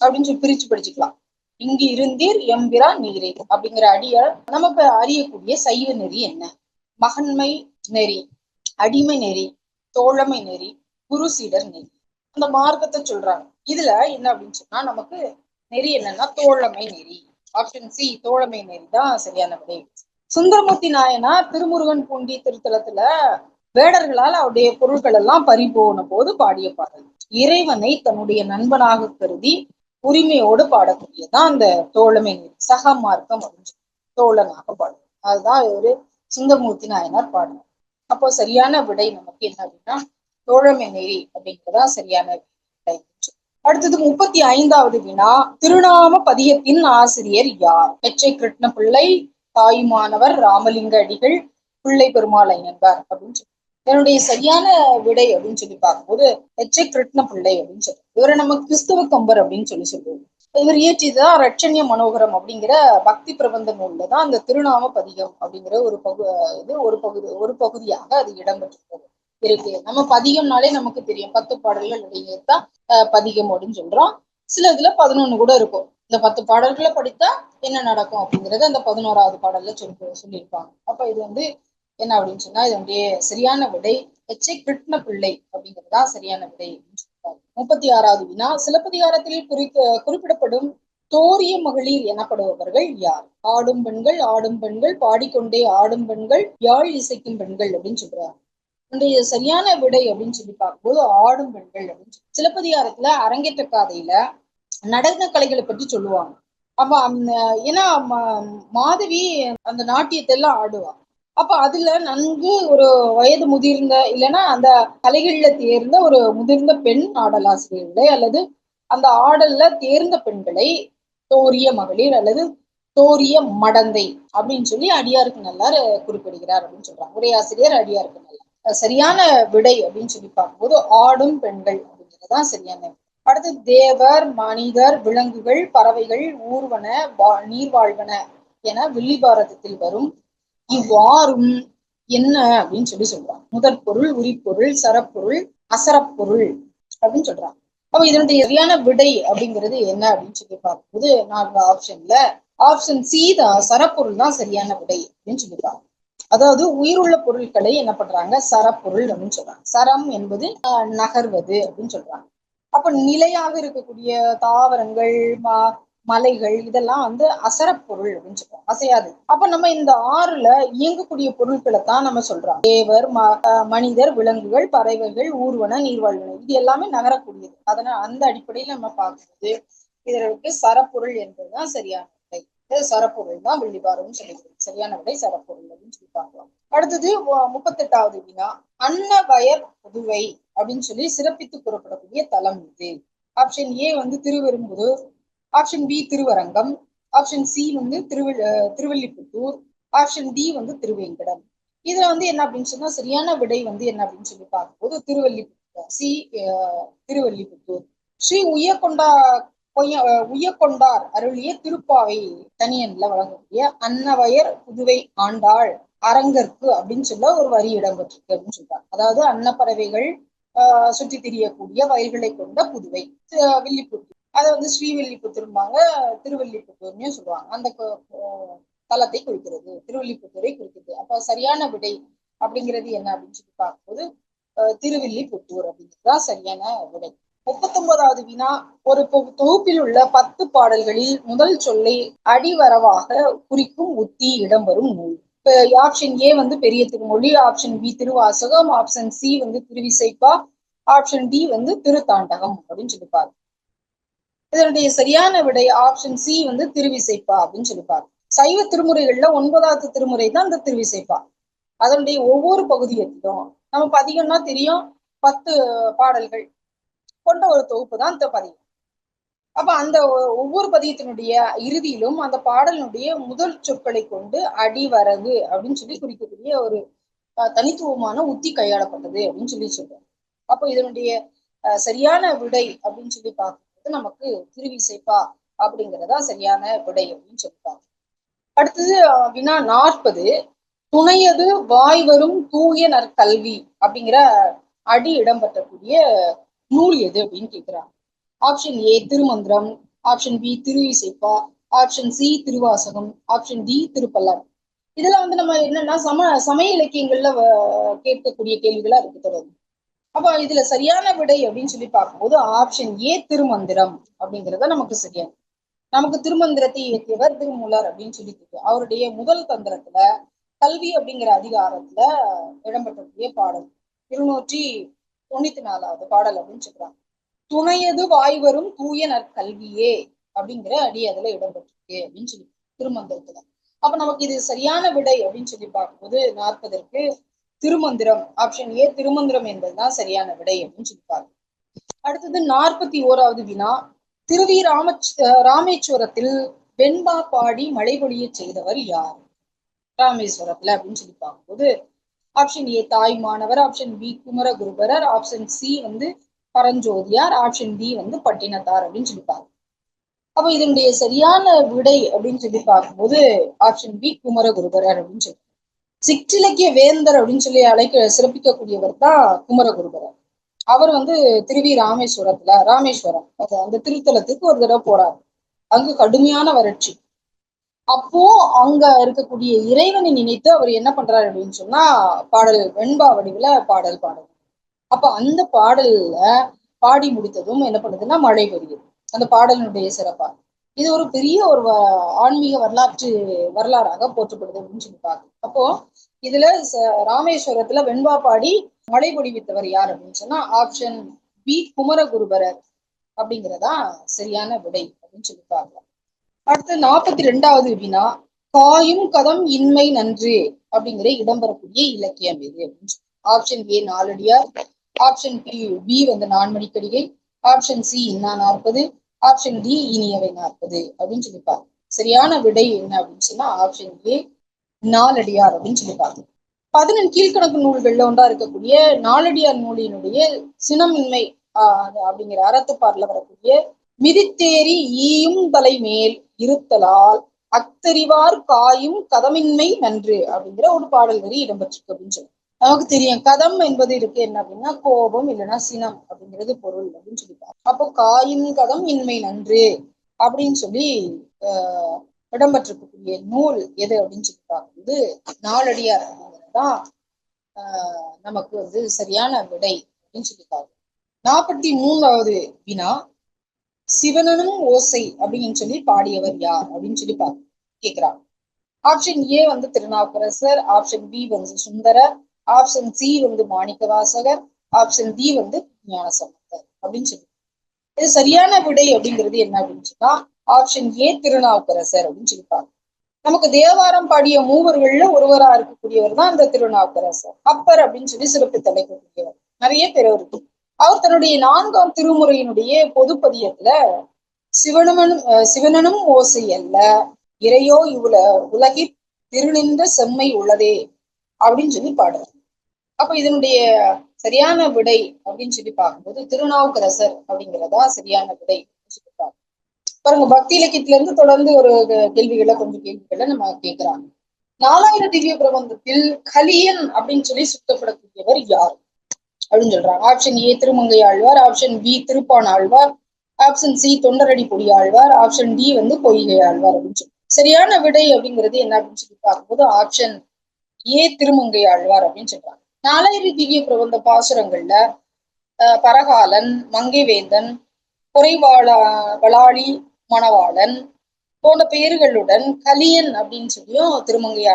அப்படின்னு சொல்லி பிரிச்சு படிச்சுக்கலாம். இங்கு இருந்தீர் எம்பிரான் நீரே அப்படிங்கிற அடியால் நமக்கு அறியக்கூடிய சைவ நெறி என்ன? மகன்மை நெறி, அடிமை நெறி, தோழமை நெறி, குருசீடர் நெறி. அந்த மார்க்கத்தை சொல்றாங்க. இதுல என்ன அப்படின்னு சொன்னா நமக்கு நெறி என்னன்னா தோழமை நெறி. ஆப்ஷன் சி தோழமை நெறி தான் சரியான விடை. சுந்தரமூர்த்தி நாயனார் திருமுருகன் பூண்டி திருத்தலத்துல வேடர்களால் அவருடைய பொருட்கள் எல்லாம் பறி போன போது பாடிய பாடல். இறைவனை தன்னுடைய நண்பனாக கருதி உரிமையோடு பாடக்கூடியதான் அந்த தோழமை நெறி. சக மார்க்கம் அப்படின்னு தோழனாக பாடும். அதுதான் ஒரு சுந்தரமூர்த்தி நாயனார் பாடினார். அப்போ சரியான விடை நமக்கு என்ன அப்படின்னா தோழமை நெறி அப்படிங்கிறதா சரியான விடை. அடுத்தது 35வது வினா, திருநாம பதியத்தின் ஆசிரியர் யார்? பெற்றை கிருஷ்ண பிள்ளை, தாயுமானவர் ராமலிங்க அடிகள், பிள்ளை பெருமாள் ஐயங்கார் அப்படின்னு சொல்லி. இதனுடைய சரியான விடை அப்படின்னு சொல்லி பார்க்கும்போது பெற்றை கிருஷ்ண பிள்ளை அப்படின்னு சொல்லி. இவரை நம்ம கிறிஸ்துவ கம்பர் அப்படின்னு சொல்லுவோம். இவர் இயற்றிதான் ரட்சண்ய மனோகரம் அப்படிங்கிற பக்தி பிரபந்த நூல்ல தான் அந்த திருநாம பதிகம் அப்படிங்கிற ஒரு பகுதியாக அது இடம்பெற்றிருக்கிறது இருக்கு. நம்ம பதிகம்னாலே நமக்கு தெரியும் 10 பாடல்கள் அப்படிங்கிறதுதான் பதிகம் அப்படின்னு சொல்றோம். சில இதுல 11 கூட இருக்கும். இந்த 10 பாடல்களை படித்தா என்ன நடக்கும் அப்படிங்கறது அந்த 11வது பாடல்ல சொல்லியிருப்பாங்க. அப்ப இது என்ன அப்படின்னு சொன்னா இதனுடைய சரியான விடை எச்சை கிருஷ்ண பிள்ளை அப்படிங்கிறதா சரியான விடை அப்படின்னு சொல்றாங்க. 36வது வினா, சிலப்பதிகாரத்தில் குறிப்பிடப்படும் தோரிய மகளிர் எனப்படுபவர்கள் யார்? ஆடும் பெண்கள், பாடிக்கொண்டே ஆடும் பெண்கள், யாழ் இசைக்கும் பெண்கள் அப்படின்னு சொல்றாங்க. என்னுடைய சரியான விடை அப்படின்னு சொல்லி பார்க்கும்போது ஆடும் பெண்கள் அப்படின்னு சொல்லி. சிலப்பதிகாரத்துல அரங்கேற்ற காதையில நடன கலைகளை பற்றி சொல்லுவாங்க. அப்ப ஏன்னா மாதவி அந்த நாட்டியத்தை எல்லாம் ஆடுவா. அப்ப அதுல நன்கு ஒரு வயது முதிர்ந்த இல்லைன்னா அந்த கலைகள்ல தேர்ந்த ஒரு முதிர்ந்த பெண் ஆடலாசிரியர்களை அல்லது அந்த ஆடல்ல தேர்ந்த பெண்களை தோரிய மகளிர் அல்லது தோரிய மடந்தை அப்படின்னு சொல்லி அடியாருக்கு நல்லார் குறிப்பிடுகிறார் அப்படின்னு சொல்றாங்க. உரையாசிரியர் அடியாருக்கு நல்லார். சரியான விடை அப்படின்னு சொல்லி பார்க்கும்போது ஆடும் பெண்கள் அப்படிங்கிறதுதான் சரியான. அடுத்து தேவர், மனிதர், விலங்குகள், பறவைகள், ஊர்வன, நீர்வாழ்வன என வில்லிபாரதத்தில் வரும் இவ்வாறும் என்ன அப்படின்னு சொல்றாங்க. முதற் பொருள், உரிப்பொருள், சரப்பொருள், அசரப்பொருள் அப்படின்னு சொல்றாங்க. அப்ப இதனுடைய சரியான விடை அப்படிங்கிறது என்ன அப்படின்னு சொல்லி பார்க்கும்போது 4 ஆப்ஷன்ல ஆப்ஷன் சி தான் சரப்பொருள் தான் சரியான விடை அப்படின்னு சொல்லியிருக்காங்க. அதாவது உயிருள்ள பொருட்களை என்ன பண்றாங்க சரப்பொருள் அப்படின்னு சொல்றாங்க. சரம் என்பது நகர்வது அப்படின்னு சொல்றாங்க. அப்ப நிலையாக இருக்கக்கூடிய தாவரங்கள், மலைகள் இதெல்லாம் அசரப்பொருள் அப்படின்னு சொல்றோம், அசையாது. அப்ப நம்ம இந்த 6ல இயங்கக்கூடிய பொருட்களை தான் நம்ம சொல்றோம். தேவர், மனிதர், விலங்குகள், பறவைகள், ஊர்வன, நீர்வாழ்வன இது எல்லாமே நகரக்கூடியது. அதனால அந்த அடிப்படையில் நம்ம பார்க்கும்போது இதற்கு சரப்பொருள் என்பதுதான் சரியான விடை. சரப்பொருள் தான் வில்லிபாரம் சொல்லிக்கிறது. சரியான விடை சரப்பொருள் அப்படின்னு சொல்லி பார்க்கலாம். அடுத்தது 38வது வினா, அன்னவயர் புதுவை அப்படின்னு சொல்லி சிறப்பித்து கூறப்படக்கூடிய தலம் இது. Option A Thiruperumbudur, option B Thiruvarangam, option C Thiruvallipputhur, option D Thiruvengadam. இதுல என்ன அப்படின்னு சொன்னா சரியான விடை என்ன அப்படின்னு சொல்லி பார்க்கும்போது திருவல்லிபுத்தூர். ஸ்ரீ உய்யக்கொண்டார் அருளிய திருப்பாவை தனியன்ல வழங்கக்கூடிய அன்னவயர் புதுவை ஆண்டாள் அரங்கற்கு அப்படின்னு சொல்ல ஒரு வரி இடம்பெற்றிருக்கு அப்படின்னு சொல்றாங்க. அதாவது அன்னப்பறவைகள் சுற்றி திரியக்கூடிய வயல்களை கொண்ட புதுவை வில்லிபுத்தூர். அதை ஸ்ரீவில்லிபுத்தூர்பாங்க, திருவல்லிபுத்தூர்னு சொல்லுவாங்க. அந்த தலத்தை குறிக்கிறது, திருவல்லிபுத்தூரை குறிக்கிறது. அப்ப சரியான விடை அப்படிங்கிறது என்ன அப்படின்னு சொல்லி பார்க்கும்போது திருவில்லிபுத்தூர் அப்படிங்கிறதுதான் சரியான விடை. 39வது வினா, ஒரு தொகுப்பில் உள்ள 10 பாடல்களில் முதல் சொல்லை அடிவரவாக குறிக்கும் உத்தி இடம்பெறும் நூல். Option A Periya Thirumozhi, option B Thiruvasagam, option C Thiruvisaippa, option D Thiruthandagam அப்படின்னு சொல்லிப்பாரு. இதனுடைய சரியான விடை ஆப்ஷன் சி திருவிசைப்பா அப்படின்னு சொல்லிப்பாரு. சைவ திருமுறைகள்ல 9வது திருமுறை தான் இந்த திருவிசைப்பா. அதனுடைய ஒவ்வொரு பகுதியத்திலும் நம்ம பதிகம்னா தெரியும், 10 பாடல்கள் கொண்ட ஒரு தொகுப்பு தான் இந்த பதியம். அப்ப அந்த ஒவ்வொரு பதியத்தினுடைய இறுதியிலும் அந்த பாடலினுடைய முதல் சொற்களை கொண்டு அடிவரகு அப்படின்னு சொல்லி குறிக்கக்கூடிய ஒரு தனித்துவமான உத்தி கையாளப்பட்டது அப்படின்னு சொல்லி சொல்றோம். அப்போ இதனுடைய சரியான விடை அப்படின்னு சொல்லி பார்க்கும்போது நமக்கு திருவிசைப்பா அப்படிங்கிறதா சரியான விடை அப்படின்னு சொல்லிப்பாங்க. அடுத்தது வினா 40, துணையது வாய் வரும் தூய நற்கல்வி அப்படிங்கிற அடி இடம்பெற்றக்கூடிய நூல் எது அப்படின்னு கேட்கிறாங்க. Option A Thirumanthiram, option B Thiruvisaippa, option C Thiruvasagam, option D Thiruppallar. இதுல நம்ம என்னன்னா சமய இலக்கியங்கள்ல கேட்கக்கூடிய கேள்விகளா இருக்கு தொடர்ந்து. அப்ப இதுல சரியான விடை அப்படின்னு சொல்லி பார்க்கும்போது ஆப்ஷன் ஏ திருமந்திரம் அப்படிங்கிறத நமக்கு சரியான. நமக்கு திருமந்திரத்தை இயக்கியவர் திருமூலர் அப்படின்னு சொல்லி தெரியும். அவருடைய முதல் தந்திரத்துல கல்வி அப்படிங்கிற அதிகாரத்துல இடம்பெற்றக்கூடிய பாடல் 294வது பாடல் அப்படின்னு சொல்றாங்க. துணையது வாய் வரும் தூய நற்கல்வியே அப்படிங்கிற அடி அதுல இடம்பெற்றிருக்கு அப்படின்னு சொல்லி திருமந்திரத்துல. அப்ப நமக்கு இது சரியான விடை அப்படின்னு சொல்லி பார்க்கும்போது 40ற்கு திருமந்திரம், ஆப்ஷன் ஏ திருமந்திரம் என்பதுதான் சரியான விடை அப்படின்னு சொல்லி பார்க்கணும். அடுத்தது 41வது வினா, திருவி ராமேஸ்வரத்தில் வெண்பா பாடி மழை பொழிய செய்தவர் யார் ராமேஸ்வரத்துல அப்படின்னு சொல்லி பார்க்கும்போது option A Thayumanavar, option B Kumaraguruparar, option C Paranjothiyar, option D Pattinathar அப்படின்னு சொல்லி பார்க்கணும். அப்ப இதனுடைய சரியான விடை அப்படின்னு சொல்லி பார்க்கும்போது ஆப்ஷன் பி குமரகுருபரர் அப்படின்னு சொல்லி. சிற்றிலக்கிய வேந்தர் அப்படின்னு சொல்லி சிறப்பிக்கக்கூடியவர் தான் குமரகுருபரர். அவர் திருவி ராமேஸ்வரம் அந்த திருத்தலத்துக்கு ஒரு தடவை போறாரு. அங்கு கடுமையான வறட்சி. அப்போ அங்க இருக்கக்கூடிய இறைவனை நினைத்து அவர் என்ன பண்றாரு அப்படின்னு சொன்னா பாடல் வெண்பா வடிவுல பாடல். அப்ப அந்த பாடல்ல பாடி முடித்ததும் என்ன பண்ணுதுன்னா மழை பெய்யுது. அந்த பாடலினுடைய சிறப்பா இது ஒரு பெரிய ஒரு ஆன்மீக வரலாறாக போற்றப்படுது அப்படின்னு சொல்லி பார்க்கணும். அப்போ இதுல ராமேஸ்வரத்துல வெண்பா பாடி மழை பொழிவித்தவர் யார் அப்படின்னு சொன்னா ஆப்ஷன் பி குமரகுருபரர் அப்படிங்கிறதா சரியான விடை அப்படின்னு சொல்லி பார்க்கலாம். அடுத்து 42வது வினா, காயும் கதம் இன்மை நன்று அப்படிங்கிற இடம்பெறக்கூடிய இலக்கியம் எது அப்படின்னு சொல்லி. Option A Naladiyar, option B Nanmanikkadigai, option C Inna 40, option D இனியவை 40 அப்படின்னு சொல்லிப்பாங்க. சரியான விடை என்ன அப்படின்னு சொன்னா ஆப்ஷன் ஏ நாலடியார் அப்படின்னு சொல்லிப்பாங்க. 11 கீழ்கணக்கு நூல்கள்ல ஒன்றா இருக்கக்கூடிய நாலடியார் நூலினுடைய சினமின்மை அப்படிங்கிற அறத்துப்பாட்டுல வரக்கூடிய மிதித்தேறி ஈயும் தலை மேல் இருத்தலால் அத்தறிவார் காயும் கதமின்மை நன்று அப்படிங்கிற ஒரு பாடல் வரி இடம்பெற்றிருக்கு அப்படின்னு சொல்லி. நமக்கு தெரியும் கதம் என்பது இருக்கு என்ன அப்படின்னா கோபம் இல்லைன்னா சினம் அப்படிங்கிறது பொருள் அப்படின்னு சொல்லிப்பாங்க. அப்போ காயும் கதம் இன்மை நன்று அப்படின்னு சொல்லி இடம்பெற்றிருக்கக்கூடிய நூல் எது அப்படின்னு சொல்லி பார்க்கும்போது நாலடியார் அப்படிங்கிறதுதான் நமக்கு சரியான விடை அப்படின்னு சொல்லி பார்க்கணும். 43வது வினா, சிவனனும் ஓசை அப்படின்னு சொல்லி பாடியவர் யார் அப்படின்னு சொல்லி கேக்குறாங்க. Option A Thirunavukkarasar, option B Sundarar, option C Manikkavasagar, option D Gnanasambandar அப்படின்னு சொல்லி. இது சரியான விடை அப்படிங்கிறது என்ன அப்படின்னு சொன்னா ஆப்ஷன் ஏ திருநாவுக்கரசர் அப்படின்னு சொல்லிப்பாங்க. நமக்கு தேவாரம் பாடிய மூவர்கள்ல ஒருவரா இருக்கக்கூடியவர் தான் அந்த திருநாவுக்கரசர். அப்பர் அப்படின்னு சொல்லி சிறப்பித்து அழைக்கக்கூடியவர். நிறைய பேர் இருக்கு. அவர் தன்னுடைய 4ஆம் திருமுறையினுடைய பொதுப்பதியத்துல சிவனனும் ஓசை அல்ல இறையோ உலகில் திருநின்ற செம்மை உள்ளதே அப்படின்னு சொல்லி பாடுறார். அப்ப இதனுடைய சரியான விடை அப்படின்னு சொல்லி பார்க்கும்போது திருநாவுக்கரசர் அப்படிங்கிறதா சரியான விடை சொல்லி பார்க்கணும். பாருங்க, பக்தி இலக்கியத்துல இருந்து தொடர்ந்து ஒரு கொஞ்சம் கேள்விகளை நம்ம கேட்கிறாங்க. 4,000 திவ்ய பிரபந்தத்தில் கலியன் அப்படின்னு சொல்லி சுத்தப்படக்கூடியவர் யார் அப்படின்னு சொல்றாங்க. Option A Thirumangai Azhwar, option B Thiruppan Azhwar, option C Thondaradi Podi Azhwar, option D Poigai Azhwar அப்படின்னு சொல்லி. சரியான விடை அப்படிங்கிறது என்ன அப்படின்னு சொல்லி பார்க்கும்போது ஆப்ஷன் ஏ திருமங்கை ஆழ்வார் அப்படின்னு சொல்றாங்க. 4,000 திவ்ய பிரபந்த பாசுரங்கள்ல பரகாலன், மங்கைவேந்தன், குறைவளாளி மணவாளன் போன்ற பெயர்களுடன் கலியன் அப்படின்னு சொல்லியும் திருமங்கை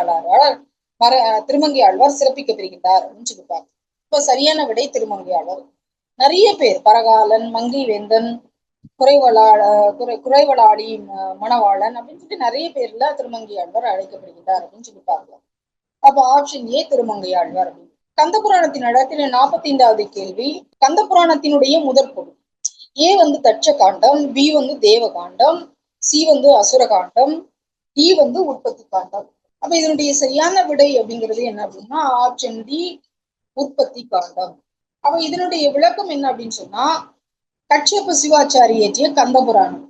ஆழ்வார் சிறப்பிக்கப்படுகின்றார் அப்படின்னு சொல்லிப்பாங்க. இப்ப சரியான விடை திருமங்கை ஆழ்வார். நிறைய பேர் பரகாலன், மங்கைவேந்தன், குறைவளாளி மணவாளன் அப்படின்னு சொல்லி நிறைய பேர்ல திருமங்கை ஆழ்வார் அழைக்கப்படுகின்றார் அப்படின்னு சொல்லி பார்க்கலாம். அப்ப ஆப்ஷன் ஏ திருமங்கை ஆழ்வார் அப்படின்னு. கந்த புராணத்தின் அடத்தின 45வது கேள்வி. கந்த புராணத்தினுடைய முதற் பகுதி. ஏ வந்து தட்ச காண்டம், பி வந்து தேவ காண்டம், சி வந்து அசுர காண்டம், டி வந்து உற்பத்தி காண்டம். அப்ப இதனுடைய சரியான விடை அப்படிங்கிறது என்ன அப்படின்னா ஆப்ஷன் டி, உற்பத்தி காண்டம். அப்ப இதனுடைய விளக்கம் என்ன அப்படின்னு சொன்னா, கட்சியப்ப சிவாச்சாரி இயற்றிய கந்த புராணம்.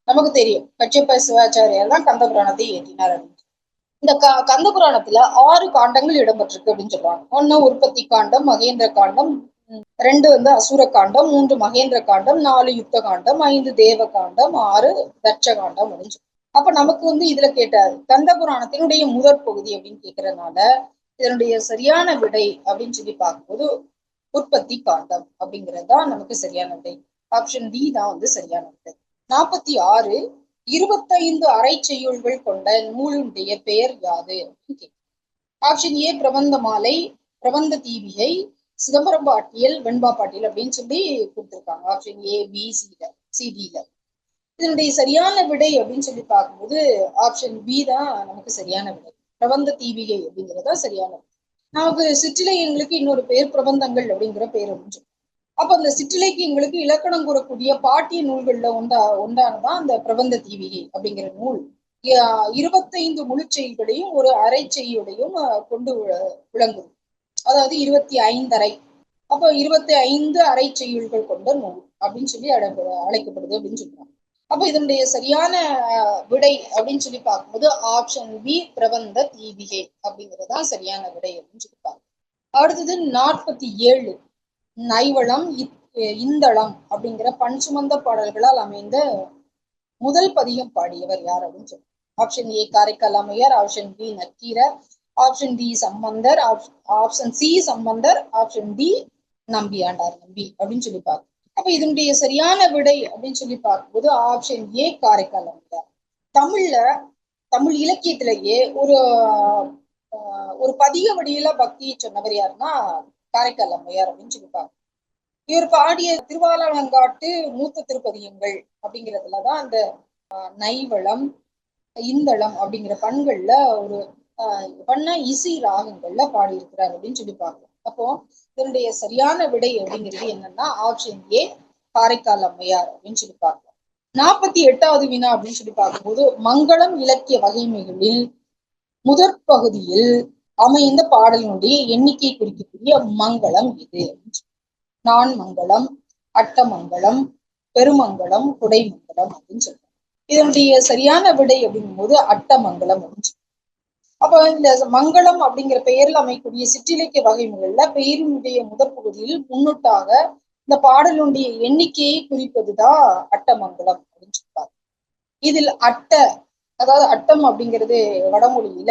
நமக்கு தெரியும் கட்சியப்ப சிவாச்சாரியார் தான் கந்த புராணத்தை இயற்றினார் அப்படின்னு. இந்த கந்த புராணத்துல 6 காண்டங்கள் இடம்பெற்றிருக்கு அப்படின்னு சொல்றாங்க. 1 உற்பத்தி காண்டம், மகேந்திர காண்டம், 2 வந்து அசுர காண்டம், 3 மகேந்திர காண்டம், 4 யுத்த காண்டம், 5 தேவ காண்டம், 6 தட்ச காண்டம் அப்படின்னு சொல்லி. அப்ப நமக்கு வந்து இதுல கேட்டாரு கந்த புராணத்தினுடைய முதற் பகுதி அப்படின்னு கேட்கறதுனால இதனுடைய சரியான விடை அப்படின்னு சொல்லி பார்க்கும்போது உற்பத்தி காண்டம் அப்படிங்கிறது தான் நமக்கு சரியான விடை. ஆப்ஷன் டி தான் வந்து சரியான விடை. 46 25 அரை செய்யுள்கள் கொண்ட நூலுடைய பெயர் யாது? ஆப்ஷன் ஏ பிரபந்த மாலை, பிரபந்த தீபிகை, சிதம்பரம் பாட்டியல், வெண்பா பாட்டியல் அப்படின்னு சொல்லி கொடுத்திருக்காங்க. ஆப்ஷன் ஏ, பி, சிடில. இதனுடைய சரியான விடை அப்படின்னு சொல்லி பார்க்கும்போது ஆப்ஷன் பி தான் நமக்கு சரியான விடை. பிரபந்த தீபிகை அப்படிங்கிறதா சரியான விடை. நமக்கு சிற்றிலக்கியங்களுக்கு இன்னொரு பேர் பிரபந்தங்கள் அப்படிங்கிற பேர் அப்படின்னு சொல்லி. அப்ப அந்த சிற்றிலக்கியங்களுக்கு இலக்கணம் கூறக்கூடிய பாட்டிய நூல்கள்ல ஒன்றானதான் அந்த பிரபந்த தீபிகை அப்படிங்கிற நூல். 25 முழு செய்களையும் ஒரு அரை செய்யுடையும் கொண்டு விளங்கும். அதாவது 25 அறை. அப்ப 25 அரை செய்யுள்கள் கொண்ட நூல் அப்படின்னு சொல்லி அழைக்கப்படுது அப்படின்னு சொல்றாங்க. அப்ப இதனுடைய சரியான விடை அப்படின்னு சொல்லி பார்க்கும்போது ஆப்ஷன் பி பிரபந்த தீபிகை அப்படிங்கறதுதான் சரியான விடை அப்படின்னு சொல்லி பார்க்கணும். அடுத்தது 47 நைவளம் இந்தளம் அப்படிங்கிற பண் சுமந்த பாடல்களால் அமைந்த முதல் பதிகம் பாடியவர் யார் அப்படின்னு சொல்லி. Option A Karaikkal Ammaiyar, option B Nakkeerar, option D Sambandar, option C Sambandar, option D Nambiyandar Nambi அப்படின்னு சொல்லி பார்க்கணும். அப்ப இதனுடைய சரியான விடை அப்படின்னு சொல்லி பார்க்கும்போது ஆப்ஷன் ஏ காரைக்கால் அம்மையார். தமிழ் இலக்கியத்திலேயே ஒரு பதிக வடியில பக்தியை சொன்னவர் யாருன்னா காரைக்கால் அம்மையார் அப்படின்னு சொல்லி பார்க்கணும். இவர் பாடிய திருவாலங்காட்டு மூத்த திருப்பதிகங்கள் அப்படிங்கிறதுலதான் அந்த நைவளம் இந்தளம் அப்படிங்கிற பண்கள்ல ஒரு பண்ண இசை ராகங்கள்ல பாடியிருக்கிறார் அப்படின்னு சொல்லி பார்க்கலாம். அப்போ இதனுடைய சரியான விடை அப்படிங்கிறது என்னன்னா ஆப்ஷன் ஏ காரைக்கால் அம்மையார் அப்படின்னு சொல்லி பார்க்கலாம். 48வது வினா அப்படின்னு சொல்லி பார்க்கும்போது மங்களம் இலக்கிய வகைமைகளில் முதற் பகுதியில் அமைந்த பாடலினுடைய எண்ணிக்கை குறிக்கக்கூடிய மங்களம் இது. நான் மங்களம், அட்டமங்கலம், பெருமங்கலம், குடைமங்கலம் அப்படின்னு சொல்றாங்க. இதனுடைய சரியான விடை அப்படிங்கும் போது அட்டமங்கலம் அப்படின்னு சொல்றாங்க. அப்ப இந்த மங்களம் அப்படிங்கிற பெயரில் அமைக்கூடிய சிற்றிலக்கிய வகைமுறைகள்ல பெயரினுடைய முதற் பகுதியில் முன்னொட்டாக இந்த பாடலுடைய எண்ணிக்கையை குறிப்பதுதான் அட்டமங்கலம் அப்படின்னு சொல்றாங்க. இதில் அதாவது அட்டம் அப்படிங்கிறது வடமொழியில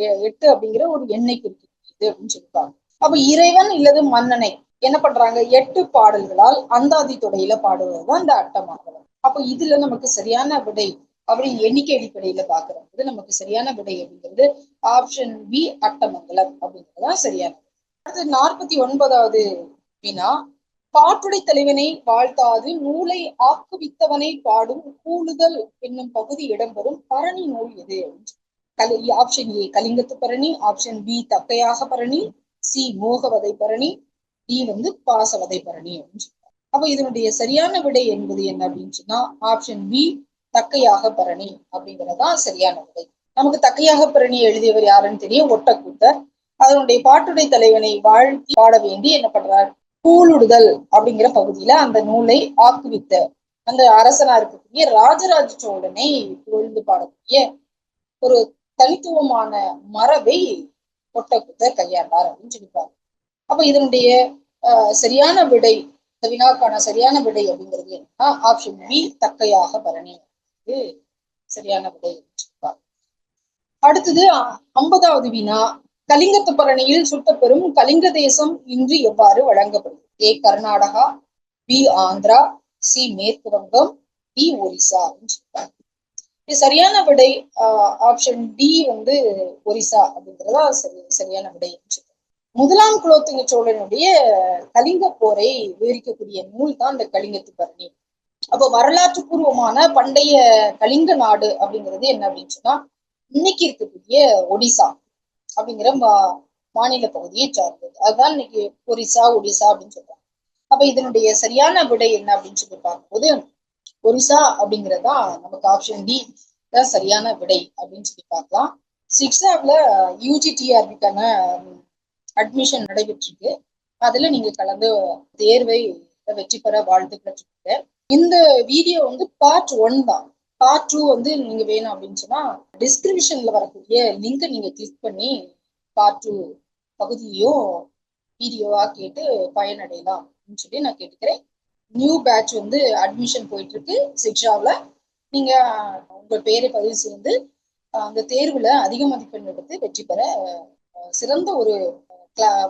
8 அப்படிங்கிற ஒரு எண்ணெய் குறிக்கிறது அப்படின்னு சொல்லிப்பாங்க. அப்ப இறைவன் இல்லது மன்னனை என்ன பண்றாங்க 8 பாடல்களால் அந்தாதி தொடையில பாடுவதுதான் இந்த அட்டமங்கலம். அப்ப இதுல நமக்கு சரியான விடை அப்படி எண்ணிக்கை அடிப்படையில பாக்குறது நமக்கு சரியான விடை அப்படிங்கிறது ஆப்ஷன் பி அட்டமங்கலம் அப்படிங்கிறதுதான் சரியான. அடுத்து 49வது வினா பாட்டுடை தலைவனை வாழ்த்தாது நூலை ஆக்குவித்தவனை பாடும் கூழுதல் என்னும் பகுதி இடம்பெறும் பரணி நூல் எது? Option A Kalingathu Parani, option B Thakkayaga Parani, C Mohavathai Parani, D வந்து பாசவதை பரணி அப்படின்னு சொல்றாங்க. அப்ப இதனுடைய சரியான விடை என்பது என்ன அப்படின்னு சொன்னா ஆப்ஷன் பி தக்கையாக பரணி அப்படிங்கறதான் சரியான விடை. நமக்கு தக்கையாக பரணி எழுதியவர் யாருன்னு தெரியும், ஒட்டக்கூத்தர். அதனுடைய பாட்டுடை தலைவனை வாழ்த்தி பாட வேண்டி என்ன பண்றார் கூழுடுதல் அப்படிங்கிற பகுதியில அந்த நூலை ஆக்குவித்த அந்த அரசனா இருக்கக்கூடிய ராஜராஜ சோழனை புகழ்ந்து பாடக்கூடிய ஒரு தனித்துவமான மரபை ஒட்டக்கூத்தர் கையாண்டார் அப்படின்னு சொல்லிப்பாரு. அப்ப இதனுடைய சரியான விடை, இந்த வினாக்கான சரியான விடை அப்படிங்கிறது என்னன்னா ஆப்ஷன் பி தக்கையாக பரணி சரியான விடை சொல்லிப்பாரு. அடுத்தது 50வது வினா கலிங்கத்து பரணியில் சுட்டப்பெறும் கலிங்க தேசம் இன்று எவ்வாறு வழங்கப்படுது? ஏ கர்நாடகா, பி ஆந்திரா, சி மேற்கு வங்கம், டி ஒரிசா அப்படின்னு சொல்றாங்க. இது சரியான விடை ஆப்ஷன் டி வந்து ஒரிசா அப்படிங்கிறதா சரியான விடை. முதலாம் குலோத்துங்க சோழனுடைய கலிங்க போரை விவரிக்கக்கூடிய நூல் தான் இந்த கலிங்கத்து பரணி. அப்ப வரலாற்று பூர்வமான பண்டைய கலிங்க நாடு அப்படிங்கிறது என்ன அப்படின்னு சொன்னா இன்னைக்கு இருக்கக்கூடிய ஒடிசா அப்படிங்கிற மாநில பகுதியை சார்ந்தது. அதுதான் இன்னைக்கு ஒரிசா, ஒடிசா அப்படின்னு சொல்றாங்க. அப்ப இதனுடைய சரியான விடை என்ன அப்படின்னு சொல்லி பார்க்கும்போது ஒரிசா அப்படிங்கறதா நமக்கு ஆப்ஷன் டி தான் சரியான விடை அப்படின்னு சொல்லி பார்க்கலாம். சிக்ஸாப்ல யூஜிடிஆர்பிக்கான அட்மிஷன் நடைபெற்று இருக்கு. அதுல நீங்க கலந்து தேர்வை வெற்றி பெற வாழ்த்துக்கள் சொல்லிருக்கேன். இந்த வீடியோ வந்து பார்ட் 1 தான். பார்ட் 2 வந்து நீங்க வேணும் அப்படின்னு சொன்னா டிஸ்கிரிப்ஷன்ல வரக்கூடிய லிங்கை நீங்க கிளிக் பண்ணி பார்ட் 2 பகுதியையும் வீடியோவா கேட்டு பயனடையலாம் அப்படின்னு சொல்லி நான் கேட்டுக்கிறேன். நியூ பேட்ச் வந்து அட்மிஷன் போயிட்டு இருக்கு சிக்ஷாவில். நீங்க உங்க பேரை பதிவு செய்து அந்த தேர்வுல அதிக மதிப்பெண் எடுத்து வெற்றி பெற சிறந்த ஒரு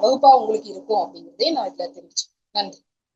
வகுப்பா உங்களுக்கு இருக்கும் அப்படிங்கிறதே நான் இதுல தெரிவிச்சேன். நன்றி.